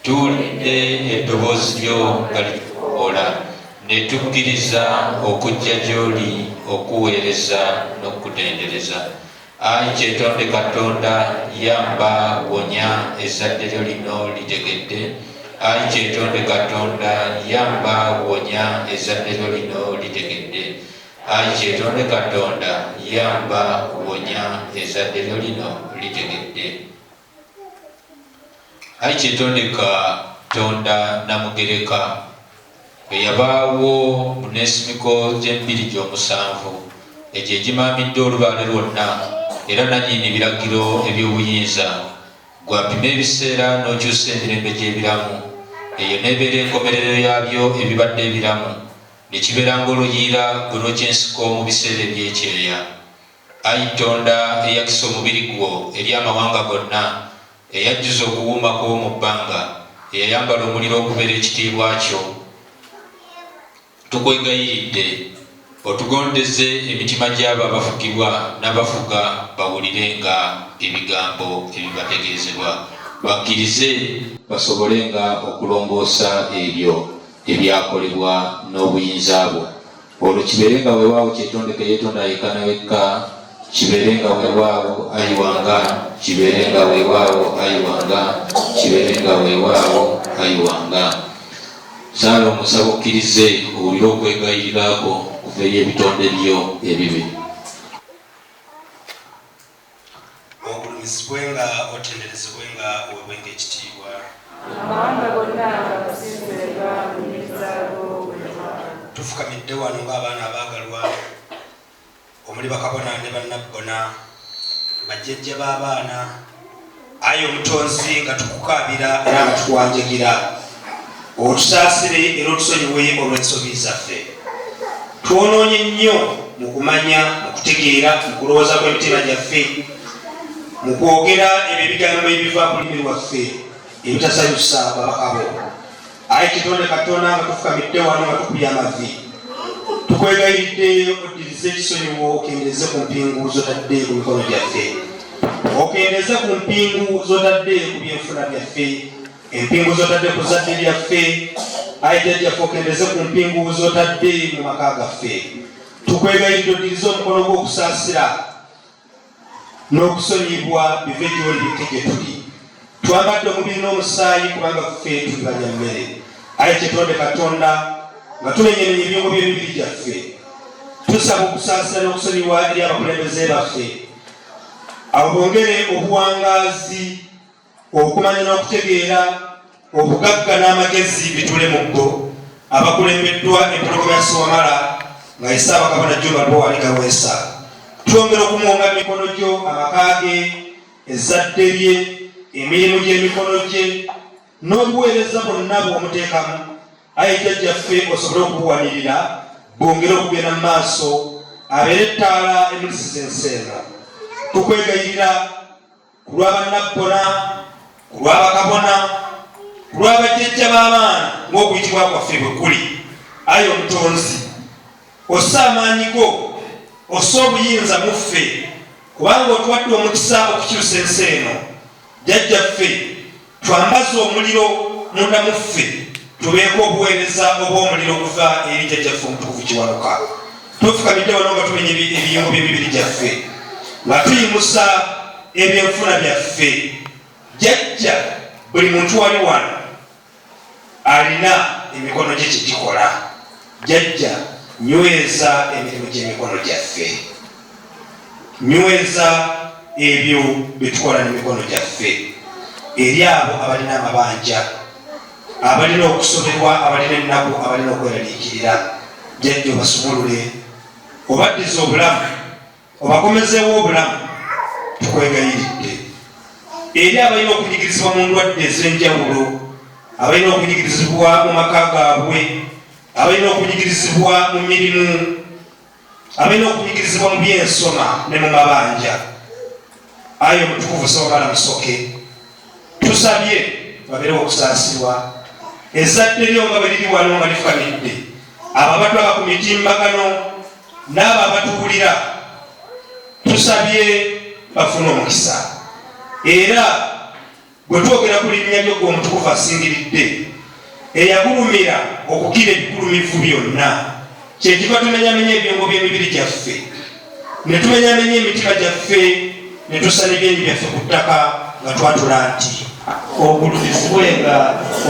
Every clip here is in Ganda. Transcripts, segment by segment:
tuwulidde eddoboozi lyo nga likoola ne tukkiriza okujja gy'oli okuweereza n'okutendereza. Ayi Kyetonde Katonda, yamba wonya ezzadde lyo lino litegedde. Ayi Kyetonde Katonda, yamba wonya ezzadde lyo lino litegedde. Ayi Kyetonde Katonda, yamba wonya ezzadde lyo lino litegedde. Ayi Kyetonde Katonda Namugereka, eyabaawo mu neesimiko gy'embiri gy'omusanvu egyo egimaamidde olubaale lwonna era nannyini biragiro eby'obuyinza, gwapima ebiseera n'okyusa emirembe gy'ebiramu, eyo n'ebeera enkomerero yabyo ebibadde ebiramu, ne kibeera ng'oluyiira gwe lw'ekyensiko mu biseera ebyekyeya. Ayi Tonda eyakisa omubiri gwo eri amawanga gonna, eyajjuza okuwuuma kw'o mu bbanga, eyayambala omuliro okubeera ekitiibwa kyo, tukwegayiridde otugondeze emitima gy'abo abafugibwa n'abafuga bawulirenga ebigambo ebibategeezebwa, bakkirize basobolenga okulongoosa ebyo ebyakolebwa n'obuyinza bwo. Olwo kibeerenga weewaawo Kyetonde ke yeetonda yekka na wekka, kibeerenga weewaawo Ayi wange, kibeerenga weewaawo Ayi wange, kibeerenga weewaawo Ayi wange. Saala omusaba okkirize owulire okwegayirako kuva eri ebitonde byo ebibi. Ogulumizibwenga otenderezebwenga owebwenga ekitiibwa. Amawanga gonna agasinzenga mu mirizaago bw'ewaabwe. Tufukamidde wano ng'abaana abaagalwa omuli bakabona ne bannabbona, bajjajja b'abaana. Ayi Omutonzi, nga tukukaabira era nga tukuwanjagira otusaasire era otusonyiwe olw'ensobi zaffe. Twonoonye nnyo mu kumanya, mu kutegeera, mu kulowooza kw'emitima gyaffe, mu kwogera ebyo ebigambo ebiva ku lulimi lwaffe ebitasanyusa babaka bo. Ayi Kyetonde Katonda, nga tufukamidde wano nga tukubye amavi, tukwegayiridde oddirize ekisonyiwo, okendeeze ku mpingu z'otadde ku mikono gyaffe, okendeeze ku mpingu z'otadde ku byenfuna byaffe, empingu z'otadde ku zadde lyaffe. Ayi Jjajjaffe, okendeeze ku mpingu z'otadde mu maka gaffe. Tukwegayiridde oddirize omukono gw'okusaasira n'okusonyibwa bive gy'oli bikke gye tuli. Twambadde omubiri n'omusaayi kubanga ffe tuli banyammere. Ayi Kyetonde Katonda, nga tumenyemenye ebirungo by'emibiri gyaffe, tusaba okusaasira n'okusonyiwa eri abakulembeze baffe, abo bongere obuwangaazi, okumanya n'okutegeera, obugagga n'amagezi bitule mu bbo, abakulembeddwa empologoma Sowamala nga ye Ssaabakabona Juma Lwowali Gaweesa. Twongera okumwonga emikono gyo, amaka ge, ezzadde lye, emirimu gy'emikono gye, n'obuweereza bwonna bw'omuteekamu. Ayi Jjajjaffe, osobole okubuwanirira, bwongere okugenda mu maaso, abeere ettaala emulisiza ensi eno. Tukwegayirira ku lw'abannabbona, ku lw'abakabona, ku lw'abajjajja b'abaana ng'okuyitibwa kwaffe bwe kuli. Ayi Omutonzi, ossa amaanyi go, ossa obuyinza mu ffe, kubanga otuwadde omukisa okukyusa ensi eno. Jjajjaffe, twambaze omuliro munda mu ffe, tubeeko obuweereza obw'omuliro okuva eri Jjajjaffe Omutukuvu Kiwanuka. Tufukamidde wano nga tumenya ebiyungo by'emibiri gyaffe, nga tuyimusa ebyenfuna byaffe. Jjajja, buli muntu wali wano alina emikono gye kyegikola. Jjajja, nyweza emirimu gy'emikono gyaffe, nyweza ebyo byetukola n'emikono gyaffe eri abo abalina amabanja, abalina okusoberwa, abalina ennaku, abalina okweraliikirira. Jjajja, obasumulule, obaddize obulamu, obakomezeewo obulamu. Tukwegayiridde eri abalina okunyigirizibwa mu ndwadde ez'enjawulo, abalina okunyigirizibwa mu maka gaabwe, abalina okunyigirizibwa mu mirimu, abalina okunyigirizibwa mu byensoma ne mu mabanja. Ayi Omutukuvu Sowamala Musoke, tusabye babeerewo okusaasirwa. Ezzadde lyo nga bwe liri wano nga lifukamidde, abo abatwala ku mitimbagano n'abo abatuwulira, tusabye bafune omukisa, era bwe twogera ku linnya ly'ogwo omutukuvu asingiridde eyagulumira okukira ebigulumivu byonna, kyekiva tumenyamenya ebyongo by'emibiri gyaffe, ne tumenyamenya emitima gyaffe, ne tusala ebyenyi byaffe ku ttaka nga twatula nti ogulumizibwenga,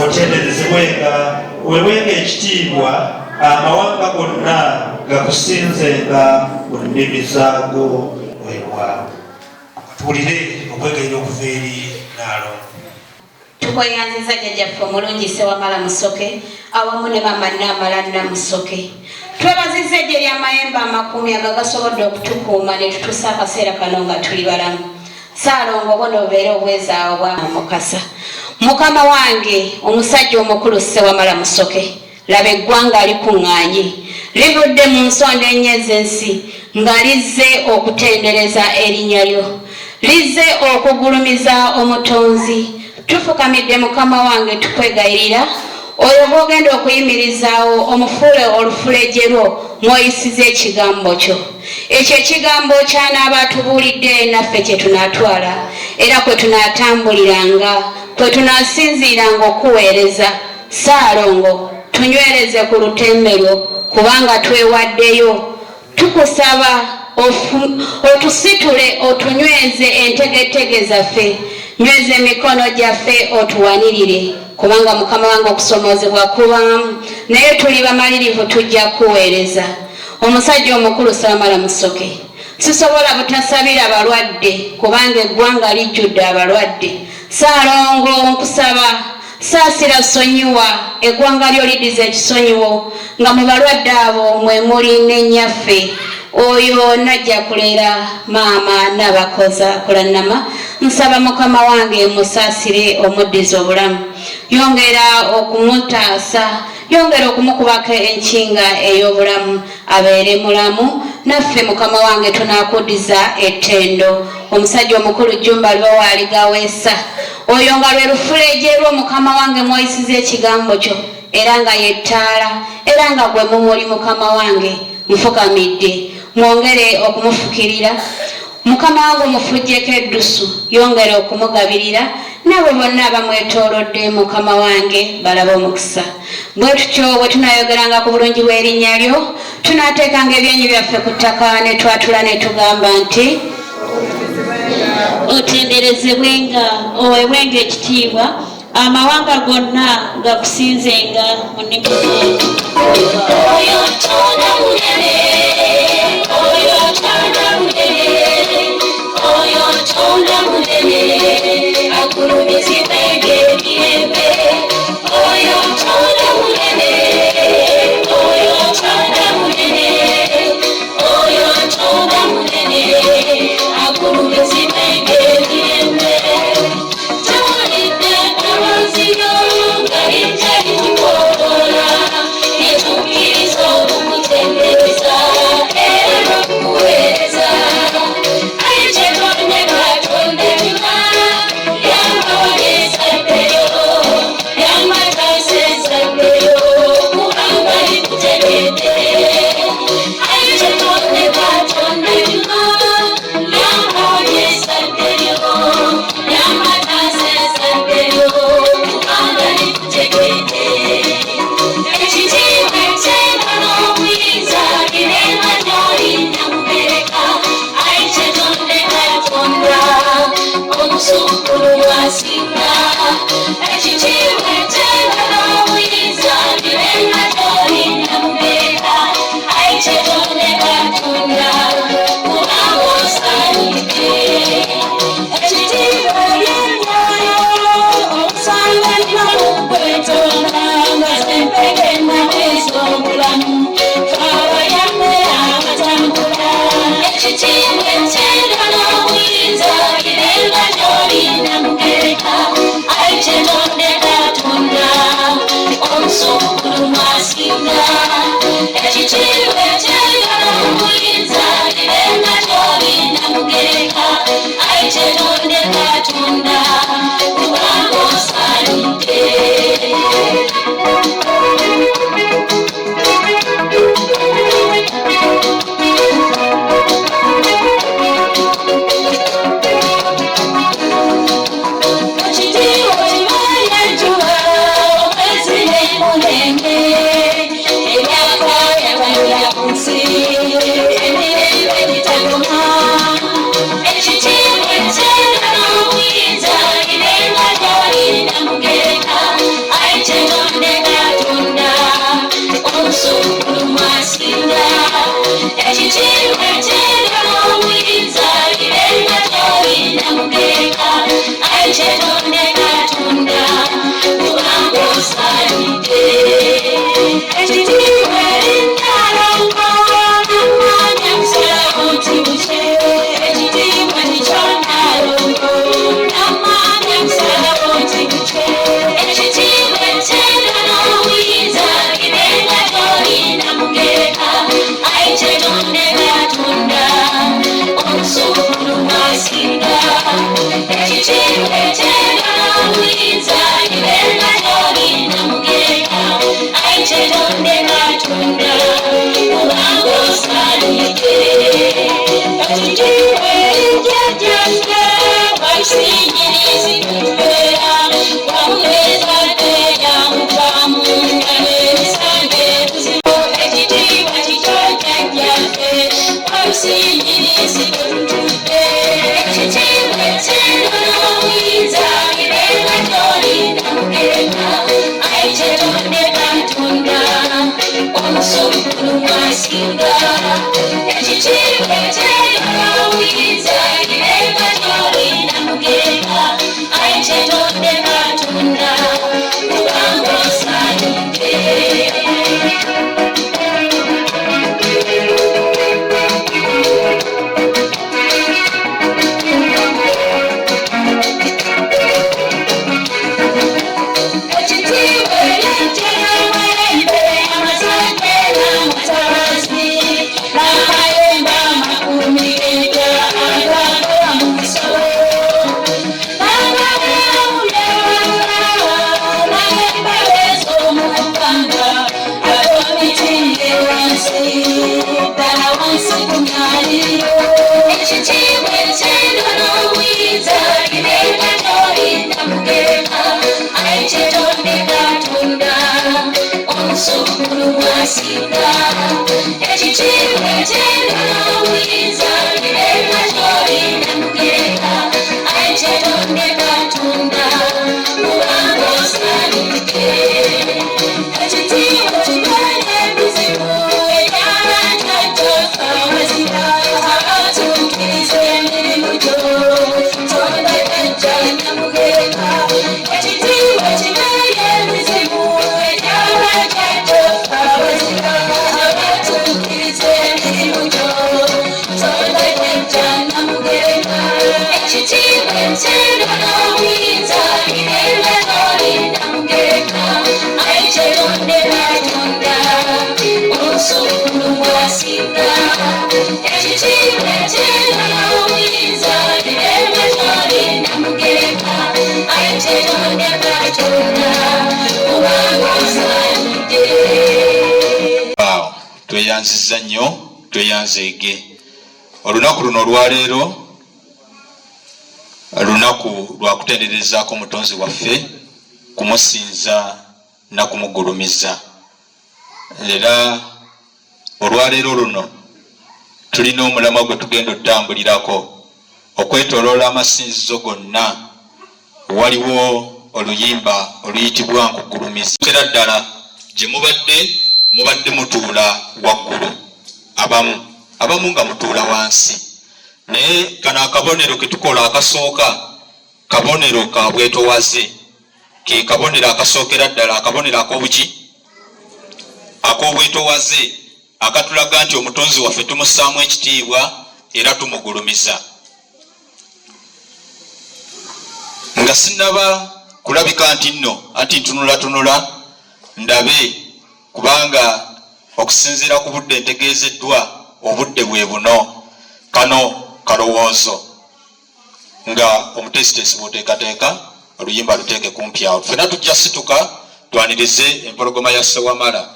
otenderezebwenga, wewenga ekitiibwa, amawanga gonna gakusinzenga mu nnimi zaago weewaawo. Tuwulire okwegayira okuva eri Naalongo. Tukweyanziza jjajjaffe omulungi Ssewamala Musoke awamu ne maama Naamala Namusoke. Twebaziza eggye ly'amayembe amakumi agagasobodde okutukuuma ne tutuusa akaseera kano nga tuli balamu. Ssaalongo bona obeere obwezaawo bwa mukasa. Mukama wange omusajja omukulu Ssewamala Musoke, laba eggwanga likuŋŋaanye livudde mu nsonda ennya ez'ensi nga lizze okutendereza erinnya lyo, lizze okugulumiza omutonzi. Tufukamidde Mukama wange tukwegayirira oyo gw'ogenda okuyimirizaawo omufuule olufulejje lwo mw'oyisiza ekigambo kyo. Ekyo ekigambo ky'anaaba atubuulidde naffe kye tunaatwala era kwe tunaatambuliranga, kwe tunaasinziiranga okuweereza. Ssaalongo, tunywereze ku lutembe lwo kubanga twewaddeyo. Tukusaba otusitule otunyweze entegetege zaffe, nyweza emikono gyaffe otuwanirire kubanga Mukama wange okusomoozebwa kubamu, naye tuli bamalirivu tujja kuweereza. Omusajja omukulu Ssewamala Musoke, sisobola butasabira balwadde kubanga eggwanga lijjudde abalwadde. Ssaalongo, nkusaba saasira sonyiwa eggwanga lyo lidiza ekisonyiwo nga mu balwadde abo mwe muli n'ennyaffe oyo najja kulera maama n'abakoza kulannama. Nsaba Mukama wange musaasire omuddiza obulamu, yongera okumutaasa, yongera okumukubako enkinga ey'obulamu abeere mulamu. Naffe Mukama wange tunaakuddiza ettendo. Omusajja omukulu Jjumba Lwowaali Gaweesa, oyo nga lwe lufulejje lwo Mukama wange mw'oyisiza ekigambo kyo era nga yettaala era nga gwe mumuli. Mukama wange nfukamidde, mwongere okumufukirira. Mukama wange omufujjeko eddusu, yongere okumugabirira. Nabo bonna abamwetoolodde Mukama wange balabe omukisa. Bwe tutyo bwe tunaayogeranga ku bulungi bw'erinnya lyo, tunaateekanga ebyenyi byaffe ku ttaka ne twatula ne tugamba nti otenderezebwenga, oweebwenga ekitiibwa, amawanga gonna gakusinzenga mu nnimi zaago. Oyo Katonda munene, oyo Katonda munene, oyo Katonda munene, agulumizibwenga emirembe. Oyo Katonda munene, oyo Katonda munene, oyo Katonda munene, agulumizibwenga emirembe. Tewalidde amaziro nga lijja likikoola, litukkiriza okumutendereza era n'okuweereza. Ayi Katonda Katonda tuma, yamba wali ezzaddeyo, yamba taasa ezzaddeyo kubanga likutegedde. Ayi Katonda Katonda tuma, yamba wali ezzaddeyo, yamba taasa ezzaddeyo kubanga likutegedde. Ekitiibwa ekyenkana n'obuyinza birenga gy'oli Namugereka. Ayi Katonda Katonda omusukkulu asinga. Ekitiibwa ekyenkana n'obuyinza birenga gy'oli Namugereka. Ayi Katonda Katonda kubanga osaanidde. Ekitiibwa ery'emyoyo okusanganya mu kwetonda nga zempege namwezo obulamu twabayambe abatambula. Ekitiibwa ekyenkana n'obuyinza birenga gy'oli Namugereka. Ayi Katonda Katonda omusukkulu asinga. Ekitiibwa ekyenkana n'obuyinza birenga gy'oli Namugereka. Ayi Katonda Katonda kubanga osaanidde. Ekitiibwa Tweyanziza nnyo, tweyanzeege. Olunaku luno olwaleero lunaku lwa kutenderezaako omutonzi waffe, kumusinza na kumugulumiza. Era olwaleero luno tulina omulamwa gwe tugenda otambulirako okwetooloola amasinzizo gonna. Waliwo oluyimba oluyitibwa nkugulumiza. Era ddala gye mubadde mutuula waggulu, abamu nga mutuula wansi, naye kano akabonero ke tukola akasooka, kabonero ka bwetowaze, ke kabonero akasookera ddala, akabonero ak'obwetowaze akatulaga nti omutonzi waffe tumussaamu ekitiibwa era tumugulumiza. Nga sinnaba kulabika nti nno anti ntunula ndabe, kubanga okusinziira ku budde ntegeezeddwa obudde bwe buno. Kano kalowoozo nga omutesitesi bw'oteekateeka oluyimba luteeke kumpi awo. Ffenna tujja situka twanirize empologoma ya Ssewamala.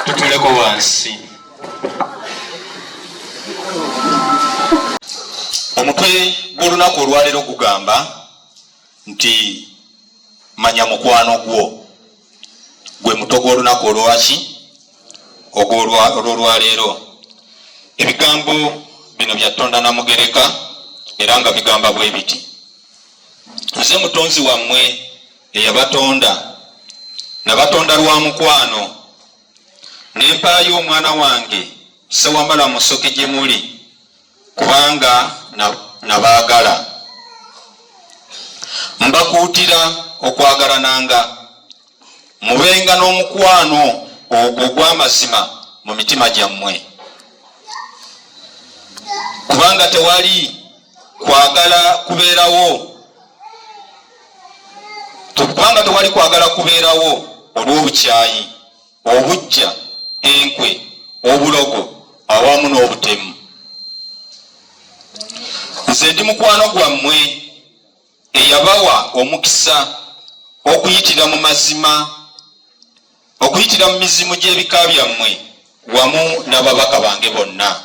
Tutuleko wansi. Omutwe gw'olunaku olwaleero gugamba nti manya mukwano gwo. Gwe muto gw'olunaku olwaki olw'olwaleero. Ebigambo bino bya Tonda Namugereka era nga bigamba bwe biti. Nze mutonzi wammwe eyabatonda nabatonda lwa mukwano nempaayo omwana wange sewamala musoke gye muli kubanga nabaagala. Mbakuutira okwagalananga mubenga n'omukwano ogwo ogw'amazima mu mitima gyammwe kubanga tewali kwagala kubeerawo olw'obukyayi, obujja, enkwe, obulogo awamu n'obutemu. Nze ndi mukwano gwammwe eyabawa omukisa okuyitira mu mazima, okuyitira mu mizimu gy'ebika byammwe wamu n'ababaka bange bonna.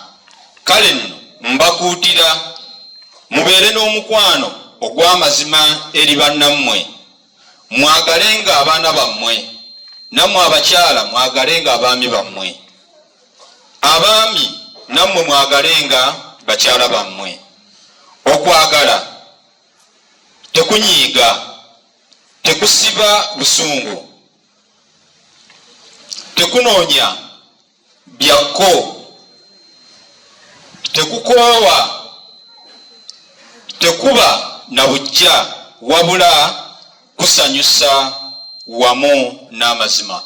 Kale nno mbakuutira mubeere n'omukwano ogw'amazima eri bannammwe, mwagalenga abaana bammwe, nammwe abakyala mwagalenga abaami bammwe, abaami nammwe mwagalenga bakyala bammwe. Okwagala tekunyiiga, tekusiba busungu, tekunoonya byakko, tekukoowa, tekuba na bujja, wabula kusanyusa wamu n'amazima.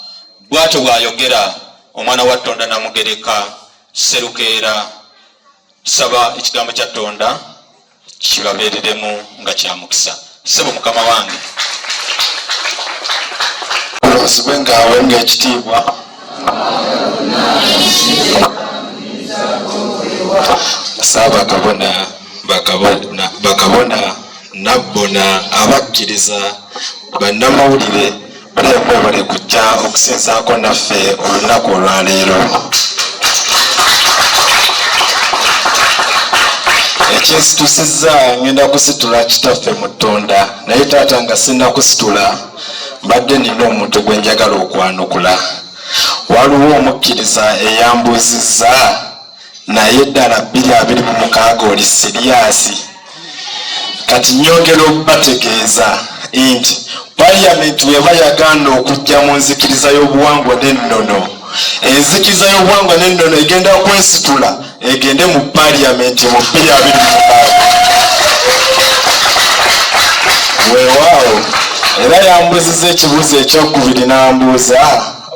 Bw'atyo bw'ayogera omwana wa Tonda Namugereka Serukeera. Saba ekigambo kya Tonda kibabeereremu nga kya mukisa. Ssebo mukama wange olwazibwe ngaawe ng'ekitiibwa Saabakabona bakabona nabbona abakkiriza bannamawulire bali kujja okusinzaako naffe olunaku olwaleero. Ekinsitusizza ngenda kusitula kitaffe mu Tonda, naye taata nga sinna kusitula mbadde nina omuntu gwe njagala okwanukula. Waliwo omukkiriza eyambuuzizza naye ddala 2026 oli siriyaasi. Kati nyongera okubategeeza nti Parliament weba yagaana okujja mu nzikiriza y'obuwangwa n'ennono. Enzikiriza y'obuwangwa n'ennono egenda kwesitula egende mu Parliament mu 2026. Weewaawo era yambuzizza ekibuuzo ekyokubiri n'ambuuza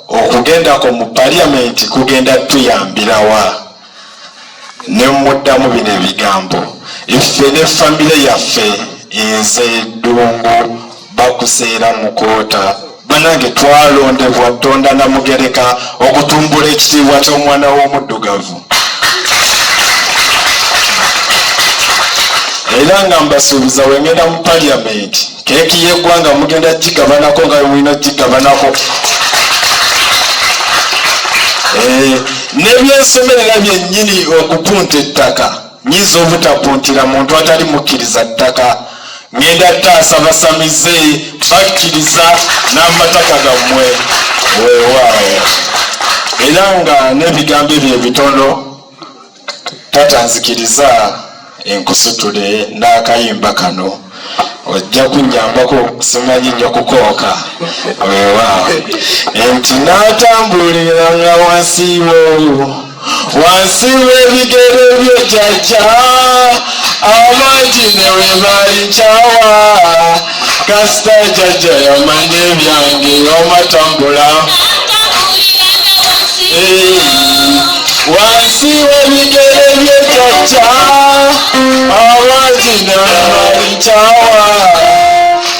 okugendako mu paliamenti kugenda tuyambirawa. Ne muddamu bino ebigambo, iffe ne famire yaffe nze Ddungu Bakuseera Mukoota banange twalondebwa Tonda Namugereka okutumbula ekitiibwa ky'omwana w'omuddugavu. Era nga mbasuubiza wengenda mu paliamenti keeki y'eggwanga mugenda gigabanako nga mulina gigabanako. Nebyensomerera byennyini okupunta ettaka nyiza obutapuntira muntu atali mukkiriza ttaka. Ngenda taasa basamize bakkiriza n'amataka gammwe weewaawo. Era nga n'ebigambo ebyo ebitono tatanzikiriza enkusutule n'akayimba kano ojja kunnyambako simanyi nnyo kukooka weewaawo. Nti n'atambuliranga wansi w'ebigere byo jjajja abangi ne we baali nkyawa kasita jjajja yamanya ebyange omatambula wansi w'ebigere byo jjajja abangi ne we baali nkyawa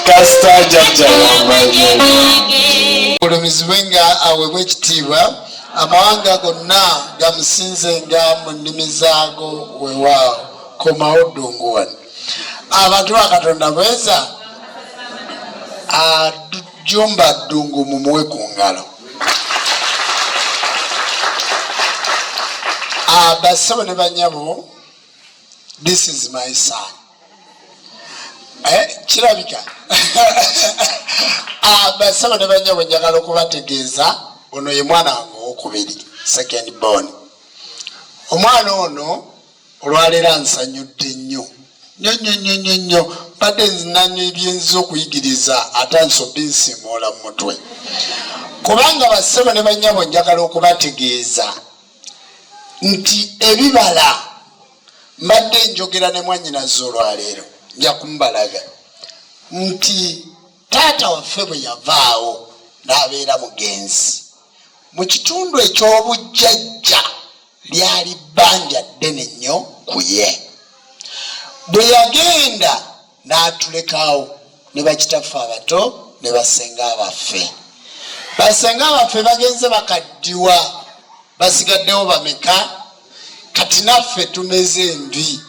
kasita jjajja yamanya ebyange. Kulumizibwe nga aweebwa ekitiibwa amawanga gonna gamusinzenga mu nnimi zaago weewaawo. Komawo Ddungu wano. Abantu ba Katonda bweza ajumba Ddungu mumuwe ku ngalo. Bassebo ne banyabo, this is my son. Kirabika. Bassebo ne banyabo njagala okubategeeza ono ye mwana wange owokubiri, second born. Omwana ono olwaleero nsanyudde nnyo nnyo badde nzinanya ebyenziza okuyigiriza ate nsobye nsimuula mu mutwe. Kubanga bassebo ne banyabo njagala okubategeeza nti ebibala mbadde njogera ne mwannyinaze olwaleero nja kumubalaga nti taata waffe bwe yavaawo n'abeera mugenzi mu kitundu eky'obujjajja lyali bbanja ddene nnyo ku ye. Bwe yagenda n'atulekawo ne bakitaffe abato ne basenga abaffe. Basenga abaffe bagenze bakaddiwa basigaddewo bameka kati naffe tumeze envi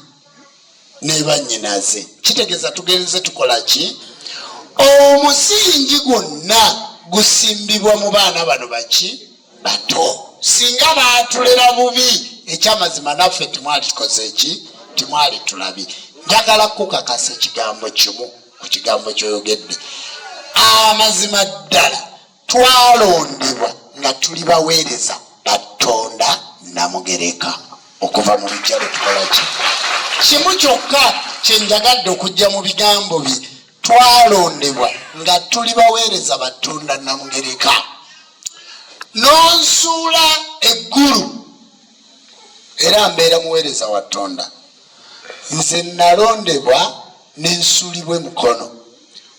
ne bannyinaze. Kitegeeza tugenze tukola ki? Omusingi gwonna gusimbibwa mu baana bano baki bato. Singa baatulera bubi ekyamazima naffe timwalitukoze eki timwali tulabi. Njagala kukakasa ekigambo kimu ku kigambo kyoyogedde. Amazima ddala twalondebwa nga tuli baweereza Tonda Namugereka okuva mu bijja tukola ki? Kimu kyokka kye njagadde okujja mu bigambo bye, twalondebwa nga tuli baweereza Tonda Namugereka. Nonsuula eggulu era mbeera muweereza wa Tonda. Nze nalondebwa nensuulibwa mukono.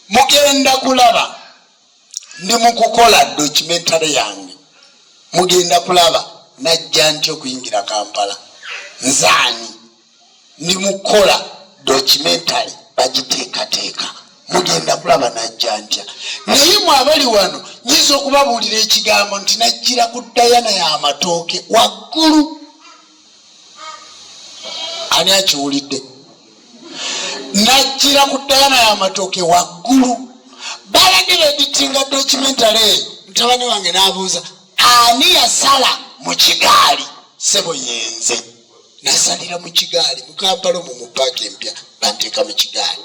Mugenda kulaba ndi mu kukola documentary yange. Mugenda kulaba najja ntya okuyingira Kampala. Nzaani ndi mu kukola documentary bagiteekateeka. Mugenda kulaba najja ntya. Naye mwe abali wano nyiza okubabuulira ekigambo nti najjira ku Dayana y'amatooke waggulu. Ani akiwulidde? Najjira ku Dayana y'amatooke waggulu. Balage beeditinga documentary. Mutabani wange n'abuuza ani yasala mu kigaali? Ssebo yenze. Nasalira mu kigaali mu Kampala omwo mu paaka empya banteeka mu kigaali.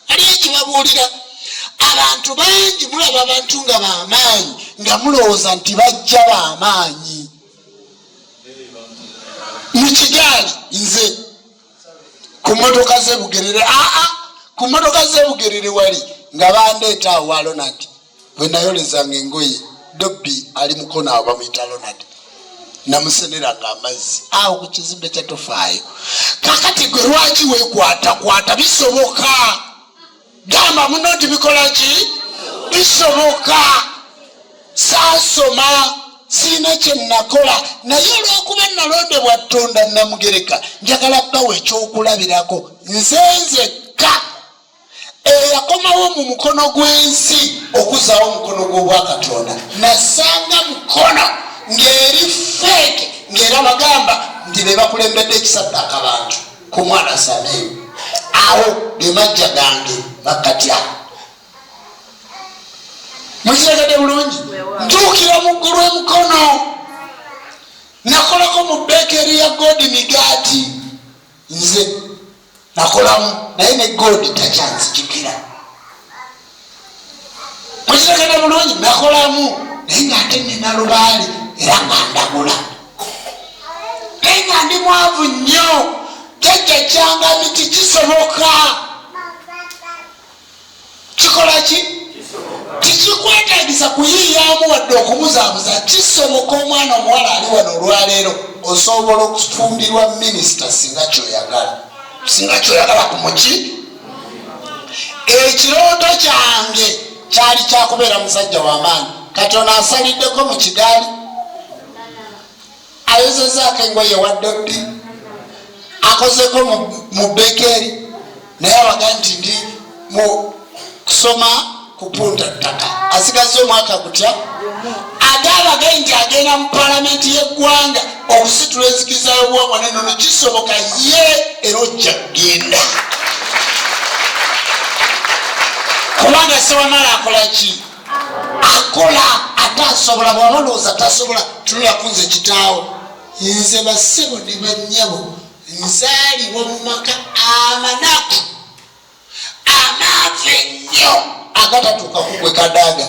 Aliyo ekibabuulira abantu bangi mulaba abantu nga b'amaanyi nga mulowooza nti bajja b'amaanyi. Mu kigaali nze ku mmotoka z'Ebugerere ku mmotoka z'Ebugerere wali nga bandeeta awo wa Ronald bwe nayolezanga engoye Dobbi ali mukono awo bamuyita Ronald namuseneranga amazzi awo ku kizimbe kya tofaayo. Kakati gwe lwaki weekwatakwata? Bisoboka gamba muno nti bikola ki? bisoboka. Saasoma, sina kye nakola, naye olw'okuba nalondebwa Katonda Namugereka njagala bawa ekyokulabirako. Nze nzekka eyakomawo mu mukono gw'ensi okuzaawo omukono gw'obwakatonda. Nasanga mukono ng'eri feeke, ng'era bagamba nti be bakulembedde ekisaddaaka bantu ku mwana Samiru. Awo ge majja gange bakatya. Mukiragade bulungi? Ntuukira mu ggulu emukono. Nakolako mu beekeri ya Godi migaati. Nze nakolamu naye ne Godi takyanzijukira. Mukiragade bulungi? Nakolamu naye ng'ate nina lubaale era nga ndagula. Naye nga ndi mwavu nnyo. Jjajja kyanga miti kisoboka. Kikola ki? Tikikwetaagisa kuyiiyaamu wadde okumuzaamuza. Kisoboka omwana omuwala ali wano olwaleero osobola okufumbirwa minisita singa kyoyagala. Singa kyoyagala ku muki. Ekirooto kyange kyali kyakubeera musajja w'amaanyi. Katonda asaliddeko mu kigaali. Ayozezaako engoye wadde ddi. Akozeko mu beekeri. Naye abaga nti ndi mu kusoma kupunta ttaka. Asigaze omwaka gutya. Ate abagaye nti agenda mu palamenti y'eggwanga okusitula enzikiriza y'obuwangwa n'ennono. Kisoboka ye era ojja kugenda. Kubanga Sewamala akola ki? Akola ate asobola. Bw'aba olowooza tasobola tunula kunze kitaawo. Nze bassebo ne bannyabo nzaalibwa mu maka amanaku amaavu ennyo agatatuuka kugwe kadaaga.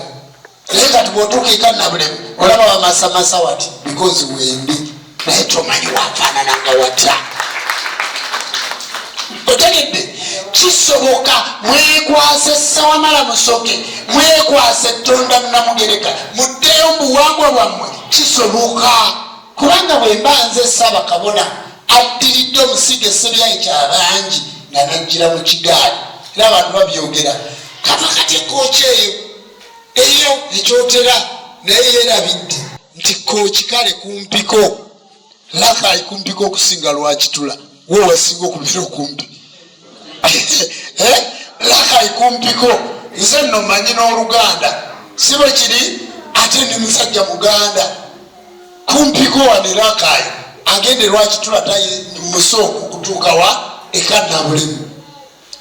Naye kati bw'otuuka eka Nabulemu olaba wamasamasa wati because wendi naye tomanyi wafaanananga watya. Otegedde? Kisoboka. Mwekwase Sewamala musoke, mwekwase Tonda Namugereka, muddeyo mu buwangwa bwammwe. Kisoboka kubanga bwe mba nze Ssaabakabona addiridde omusiga Essebyayi Kyabangi nga najjira mu kigaali era abantu babyogera. Kava kati ekooki eyo ekyotera naye yeerabidde nti kooki kale kumpiko. Lakayi kumpiko okusinga Lwakitula. Wo wasinga okubira okumpi. Lakayi kumpiko. Nze nno mmanyi n'Oluganda si bwe kiri ate ndi musajja Muganda. Kumpiko wane Lakayi agende Lwakitula tayi musooka okutuuka wa eka Nabulemu.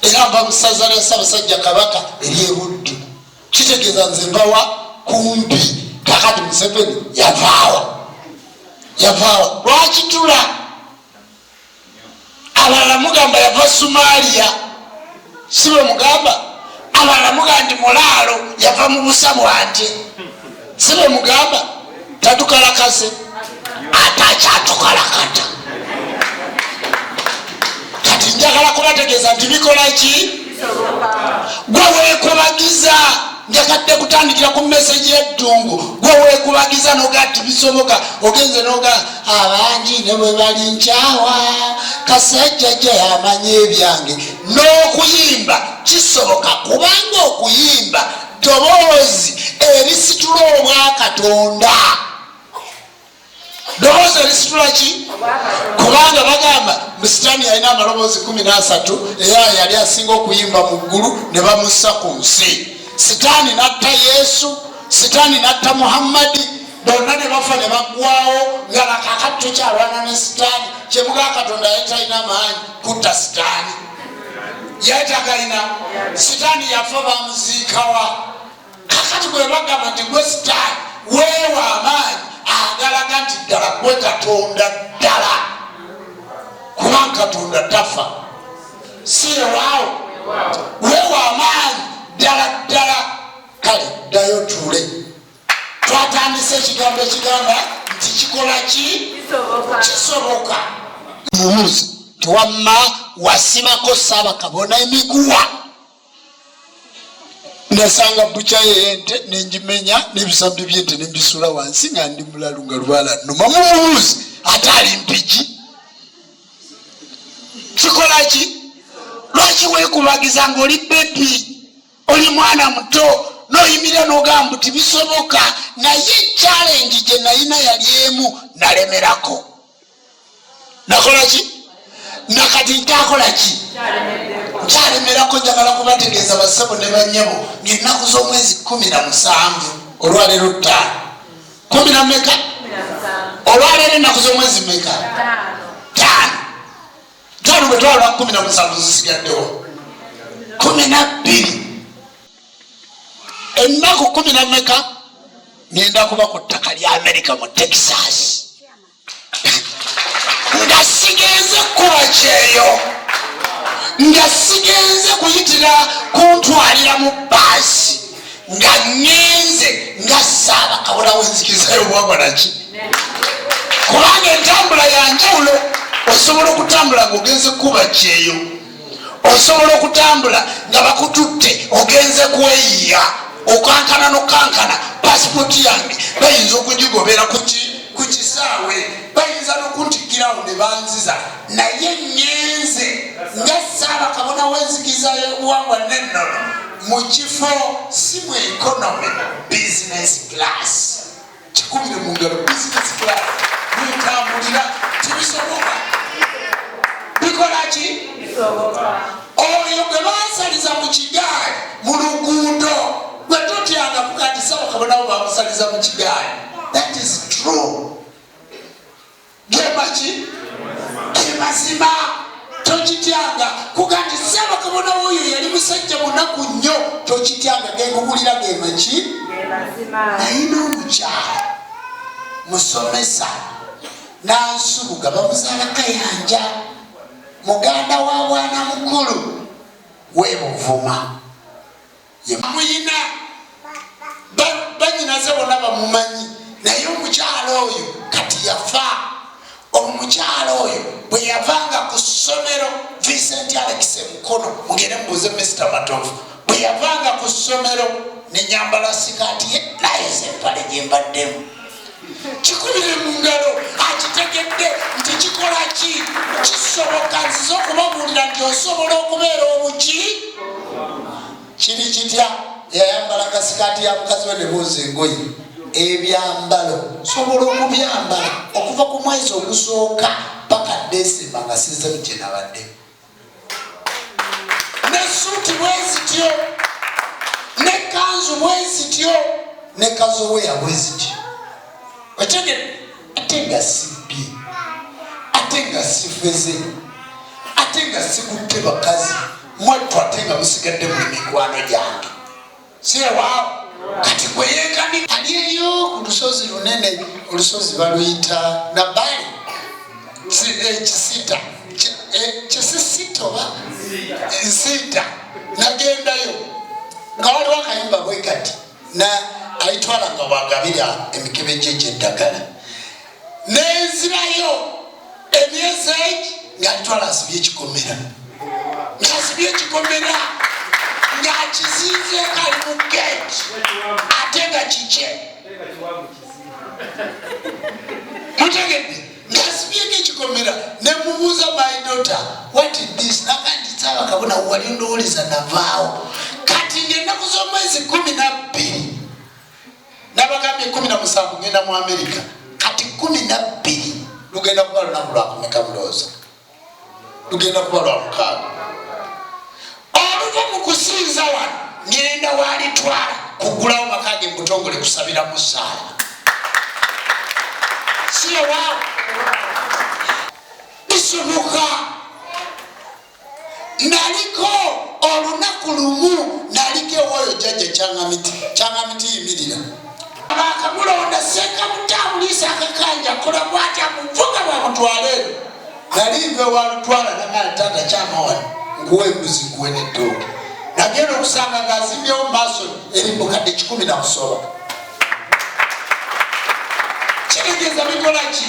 Era mba mu ssaza lya Ssaabasajja Kabaka ery'e Buddu. Kitegeeza nze mbawa kumpi. Kakati Museveni yavaawa. Lwakitula abalala mugamba yava Somalia. Si bwe mugamba? Abalala mugamba nti mulaalo yava mu busa bwanje. Si bwe mugamba? Tatukalakase ate akyatukalakata. Kati njagala kubategeeza nti bikola ki? Gwe weekubagiza. Njagadde kutandikira ku message y'eddungu. Gwe weekubagiza noga nti bisoboka. Ogenze noga abangi ne bwe bali nkyawa Kasajjajja yamanya ebyange. N'okuyimba kisoboka kubanga okuyimba ddoboozi erisitula obwakatonda. Ddoboozi erisitula ki? Kubanga bagamba Sitaani yalina amaloboozi 13 era yali asinga okuyimba mu ggulu ne bamussa ku nsi. Sitaani n'atta Yesu, Sitaani n'atta Muhammadi, bonna ne bafa ne baggwawo nga nakakati tukyalwana ne Sitaani. Kyemuga Katonda yali talina maanyi kutta Sitaani. Yali tagalina. Sitaani yafa bamuziikawa. Kakati bwe bagamba nti gwe Sitaani weewa amaanyi agalaga nti ddala gwe Katonda ddala. Kubanga Katonda tafa. Si waawo. Weewa amaanyi ddala. Kale ddayo tuule. Twatandise ekigambo ekigamba nti kikola ki? Kisoboka. Mumuzi tiwamma wasimako Ssaabakabona emiguwa. Nasanga bukya y'ente nenjimenya n'ebisambi by'ente nembisula wansi nga ndi mulalu nga lwala nnuma. Mumuzi ate ali mpiki. Kikola ki? Lwaki weekubagiza ng'oli bebi? Oli mwana muto noyimira n'ogamba nti bisoboka, naye challenge gye nalina yali emu, nalemerako. Nakola ki? Nakati ntakola ki? Kyalemerako. Njagala kubategeeza bassebo ne bannyabo ng'ennaku z'omwezi 17 olwaleero 5 10 na mmeka? Olwaleero ennaku z'omwezi mmeka? 5 bwe twalwa 17 zisigaddewo 12. Ennaku 10 na mmeka? Ngenda kuba ku ttaka lya America mu Texas nga sigenze kuba kyeyo, nga sigenze kuyitira kuntwalira mu baasi, nga ngenze nga saaba kabona wenzikirizayo bwagwa naki. Kubanga entambula yanjawulo. Osobola okutambula ng'ogenze kuba kyeyo, osobola okutambula nga bakututte ogenze kweyiya, okankana n'okankana. Pasipoti yange bayinza okugigobera ku kisaawe, bayinza n'okuntikirawo ne banziza, naye ngenze nga saaba kabona wenzikirizayo buwangwa nennono mu kifo si mu economy, business class. Kikubire mu ngalo business class, mwetambulira. Tibisoboka. Bikola ki? Oyo gwe bansaliza mu kigaali mu luguudo gwe totyanga kugati sawa kabonawo bamusaliza mu kigaali. That is true. Gemaki? Gemazima. Tokityanga kugati sawa kabonawo oyo yali musajja munaku nnyo. Tokityanga gengugulira gemaki? Gemazima. Nayina omukyala musomesa nansubuga bamuzaala Kayanja, muganda wa bwana mukulu w'Ebuvuma. Yemuyina banyinaze bonna bamumanyi, naye omukyala oyo kati yafa. Omukyala oyo bwe yavanga ku ssomero, Vincent Alex Mukono, mugende mubuuze Mr. Matovu, bwe yavanga ku ssomero ne nyambala sikaati ye nayeza empale gye mbaddemu. Kikubire mu ngalo, akitegedde nti kikola ki? Kisoboka. Nziza okubabuulira nti osobola okubeera obuki? Kiri kitya? Yayambala kasikaati ya mukazi we ne booza engoye. Ebyambalo sobola okubyambala okuva ku mwezi ogusooka paka Desemba nga sizze mu gye nabadde. Ne suuti bwezityo, ne kanzu bwezityo, ne kazoweya bwezityo. Ate nga sibbi, ate nga sifeze, ate nga sikutte bakazi, mwettu ate nga musigadde mu mikwano gyange. Siewaawo kati gwe yenkani ali eyo ku lusozi lunene, olusozi baluyita Nabali Kisita, Kisisita oba Nsita. Nagendayo nga waliwo akayimba bwe kati na ayitwala nga bwagabira emikebe gye gy'eddagala, nenzirayo emyezi egi ng'ayitwala asibye ekikomera, ng'asibye ekikomera ng'akizinze kali mu geeti ate nga kikye. Mutegedde? Ng'asibyeko ekikomera ne mubuuza my daughter, what is this? Nakandi saaba kabona wali ndowoleza navaawo. Kati ng'ennaku z'omwezi 12 nabagambye 17 ngenda mu America, kati 12 lugenda kuba lunaku lwakumeka mulooza, lugenda kuba lwa 6. Oluva mu kusinza wano ngenda walitwala kugulawo makage mubutongole kusabira mu ssaala. Siyo waawo bisoboka. Naliko olunaku lumu naliko ewoyo jjajja Kyangamiti yimirira, bakamulonda sekamutambulisa akakanja kola bwati amuvuga bwamutwaleero. Nalimve walutwala nangala tata Kyamawano nkuwa embuzi nkuwe n'ettooke. Nagenda okusanga ng'azimbyewo mu maaso eri mukadde 10 na kusoba. Kitegeeza bikola ki?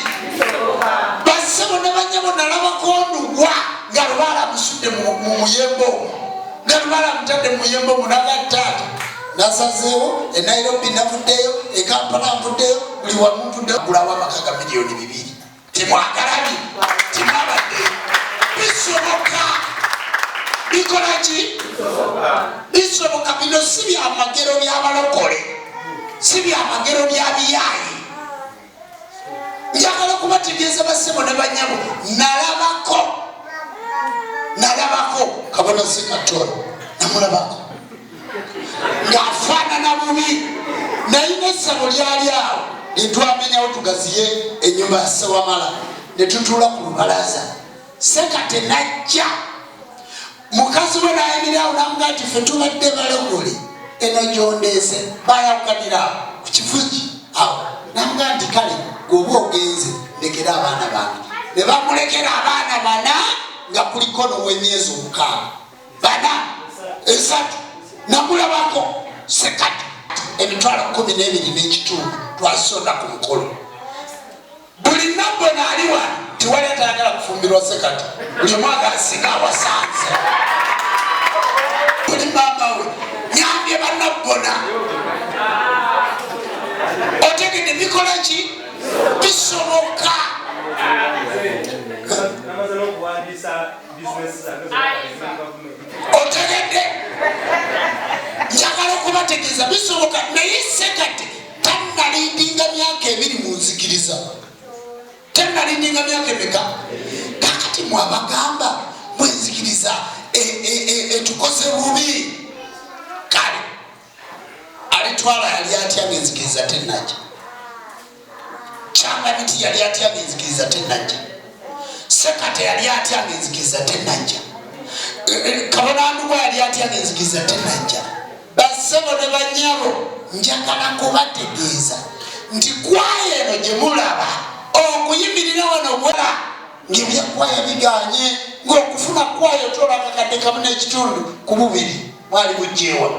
Bassebo ne bannyabo nalabako ndugwa nga lubaala amusudde mu muyembo, nga lubaala amutadde mu muyembo munaga taata. Nasazeewo e Nairobi navuddeyo, e Kampala nvuddeyo, buli wamu nvuddeyo. Gulawo amaka ga miliyoni 2. Temwagalabi, temwabadde. Bisoboka. bikola ki bisoboka. Bino si byamagero by'abalokole, si byamagero bya biyaayi. Njagala kubategeeza bassebo ne bannyabo, nalabako kabona Sekatolo, namulabako ng'afaanana bubi, naye n'essabo lyali awo litwamenyawo tugaziye ennyumba ya Ssewamala ne tutuula ku lubalaza. Sekate najja, mukazi we n'ayimirawo n'amugaa nti ffe tubadde balokole, eno gyondeese bayawukanira ku kifugi awo. N'amugaa nti kale gwoba ogenze lekera abaana bange. Ne bamulekera abaana bana nga kuliko n'ow'emyezi 6 esatu. Namulabako Sekate emitwalo 12 twasonda ku mukolo. Buli nabbona ali wano tiwali atayagala kufumbirwa Sekate, buli mwagala singa awasanze. Buli maama we nyambye bannabbona. Otegedde bikola ki bisoboka. Otegedde njagala okubategeeza bisoboka. Naye Sekate tannalindinga myaka 2 mu nzikiriza. Tannalindinga myaka emeka? Kakati mwabagamba mwenzikiriza etukoze bubi. Kale alitwala yali atya ng'enzikiriza tennajja? Kyangamiti yali atya ng'enzikiriza tennajja? Sekate yali atya ng'enzikiriza tennajja? Kabona Ndugwa yali atya ng'enzikiriza tennajja? Bassebo ne bannyabo, njagala kubategeeza nti kwaya eno gye mulaba okuyimirira wano bwera ng'ebyakwaya biganye, ng'okufuna kwaya otwala akakadde kamu n'ekitundu ku 2 mwali bujjeewa.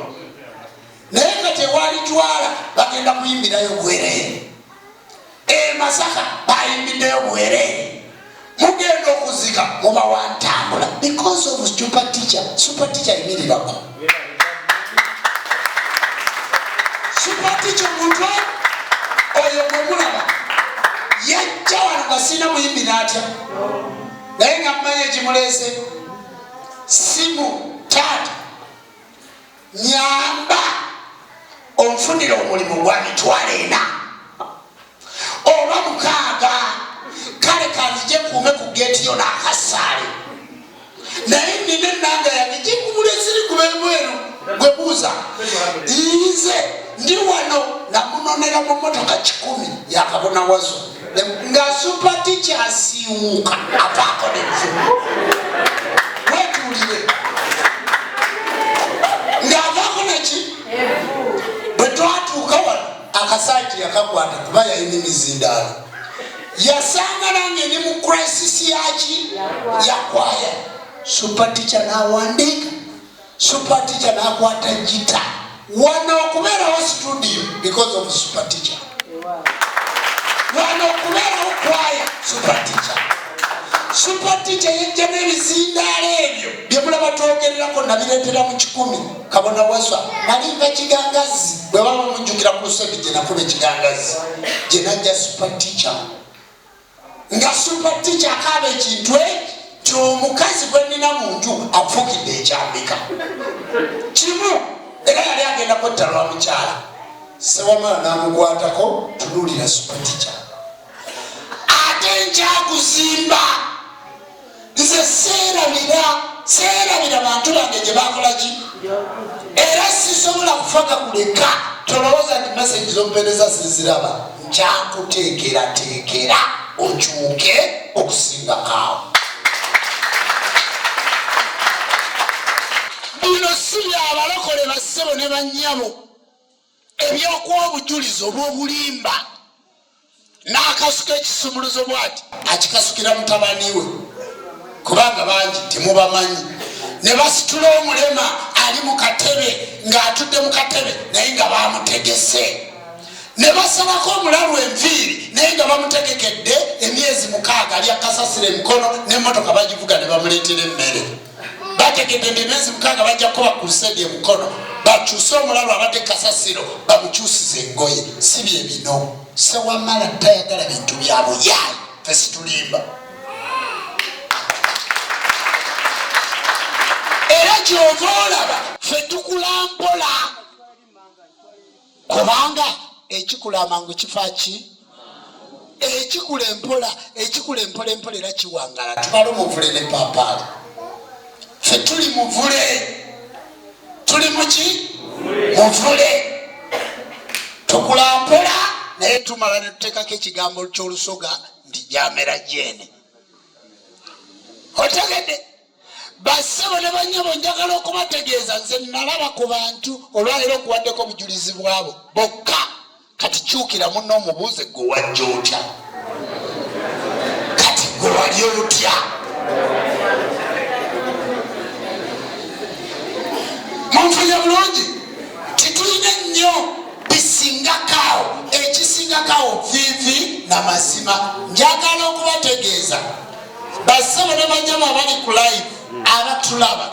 Naye nga tewalitwala bagenda kuyimbirayo bwereere. Masaka bayimbiddeyo bwereere. Mugenda okuzika muba wantambula because of super teacher. Super teacher yimirirako. Super teacher muntu oyo mwemulaba yajja wano nga sina muyimbira atya, naye nga mmanya ekimuleese simu taata nyamba onfunira omulimu gwa mitwalo 4 oba 6. Kale kanzije kuume ku geeti yo n'akasaale, naye nina ennanga yange gikubula eziri ku bebweru gwe buuza. Nze ndi wano namunonera mu mmotoka 10 yakabona wazo nga super teacher asiiwuuka avaako n'enfumo. Wetuulire ng'avaako neki? Bwe twatuuka wano akasaati yakakwata kuba yalina emizindaalo. Yasanga nange ndi mu crisis yaki yakwaya. Super teacher n'awandiika, super teacher n'akwata gita wano okubeerawo studio because of super teacher. Wano okubeerawo kwaya super teacher. Super teacher yejja n'ebizindaalo ebyo bye mulaba twogererako nabireetera mu 10 kabona waswa nalinga kigangazi. Bwe baba mujjukira ku lusebe gye nakuba ekigangazi gye najja super teacher. Nga super teacher akaaba ekintu ekyo omukazi gwe nnina mu nju afukidde ekyambika kimu, era yali agenda kwetta lwa mukyala. Ssewamala n'amukwatako tunuulira super teacher. Ate nkyakuzimba nze seerabira bantu bange gye bakola ki, era sisobola kufaga kuleka. Tolowooza nti message z'omupeereza siziraba. Nkyakuteekerateekera okyuke okusinga awo. Bino si byabalokole bassebo ne bannyabo ebyokuwa obujulizi obw'obulimba. N'akasuka ekisumuluzo bw'ati akikasukira mutabani we kubanga bangi temubamanyi. Ne basitula omulema ali mu katebe ng'atudde mu katebe naye nga bamutegese. Ne basalako omulalu enviiri naye nga bamutegekedde emyezi 6 ali akasasira emikono n'emmotoka bagivuga ne bamuleetera emmere. Bategedde emyezi 6 bajja kuba crusade emikono bakyuse omulalu abadde kasasiro bamukyusiza engoye. Si bye bino. Ssewamala tayagala bintu bya buyaayi, ffe situlimba. Era kyova olaba ffe tukula mpola kubanga ekikula amangu kifa ki ekikula empola era kiwangala. Tubale omuvule ne papaali ffe tuli muvule tuli muki muvule tukula mpola naye tumala ne tuteekako ekigambo ky'olusoga nti gyamera jene. Otegedde bassebo ne banyabo njagala okubategeeza nze nalaba ku bantu olwaleero okuwaddeko obujulizi bwabo bokka. Kati kyukira munno omubuuze gwe wajja otya kati gwe wali otya munfunye bulungi. Titulina nnyo bisingakaawo ekisingakaawo viivi n'amazima. Njagala okubategeeza bassebo ne banyabo abali ku live abatulaba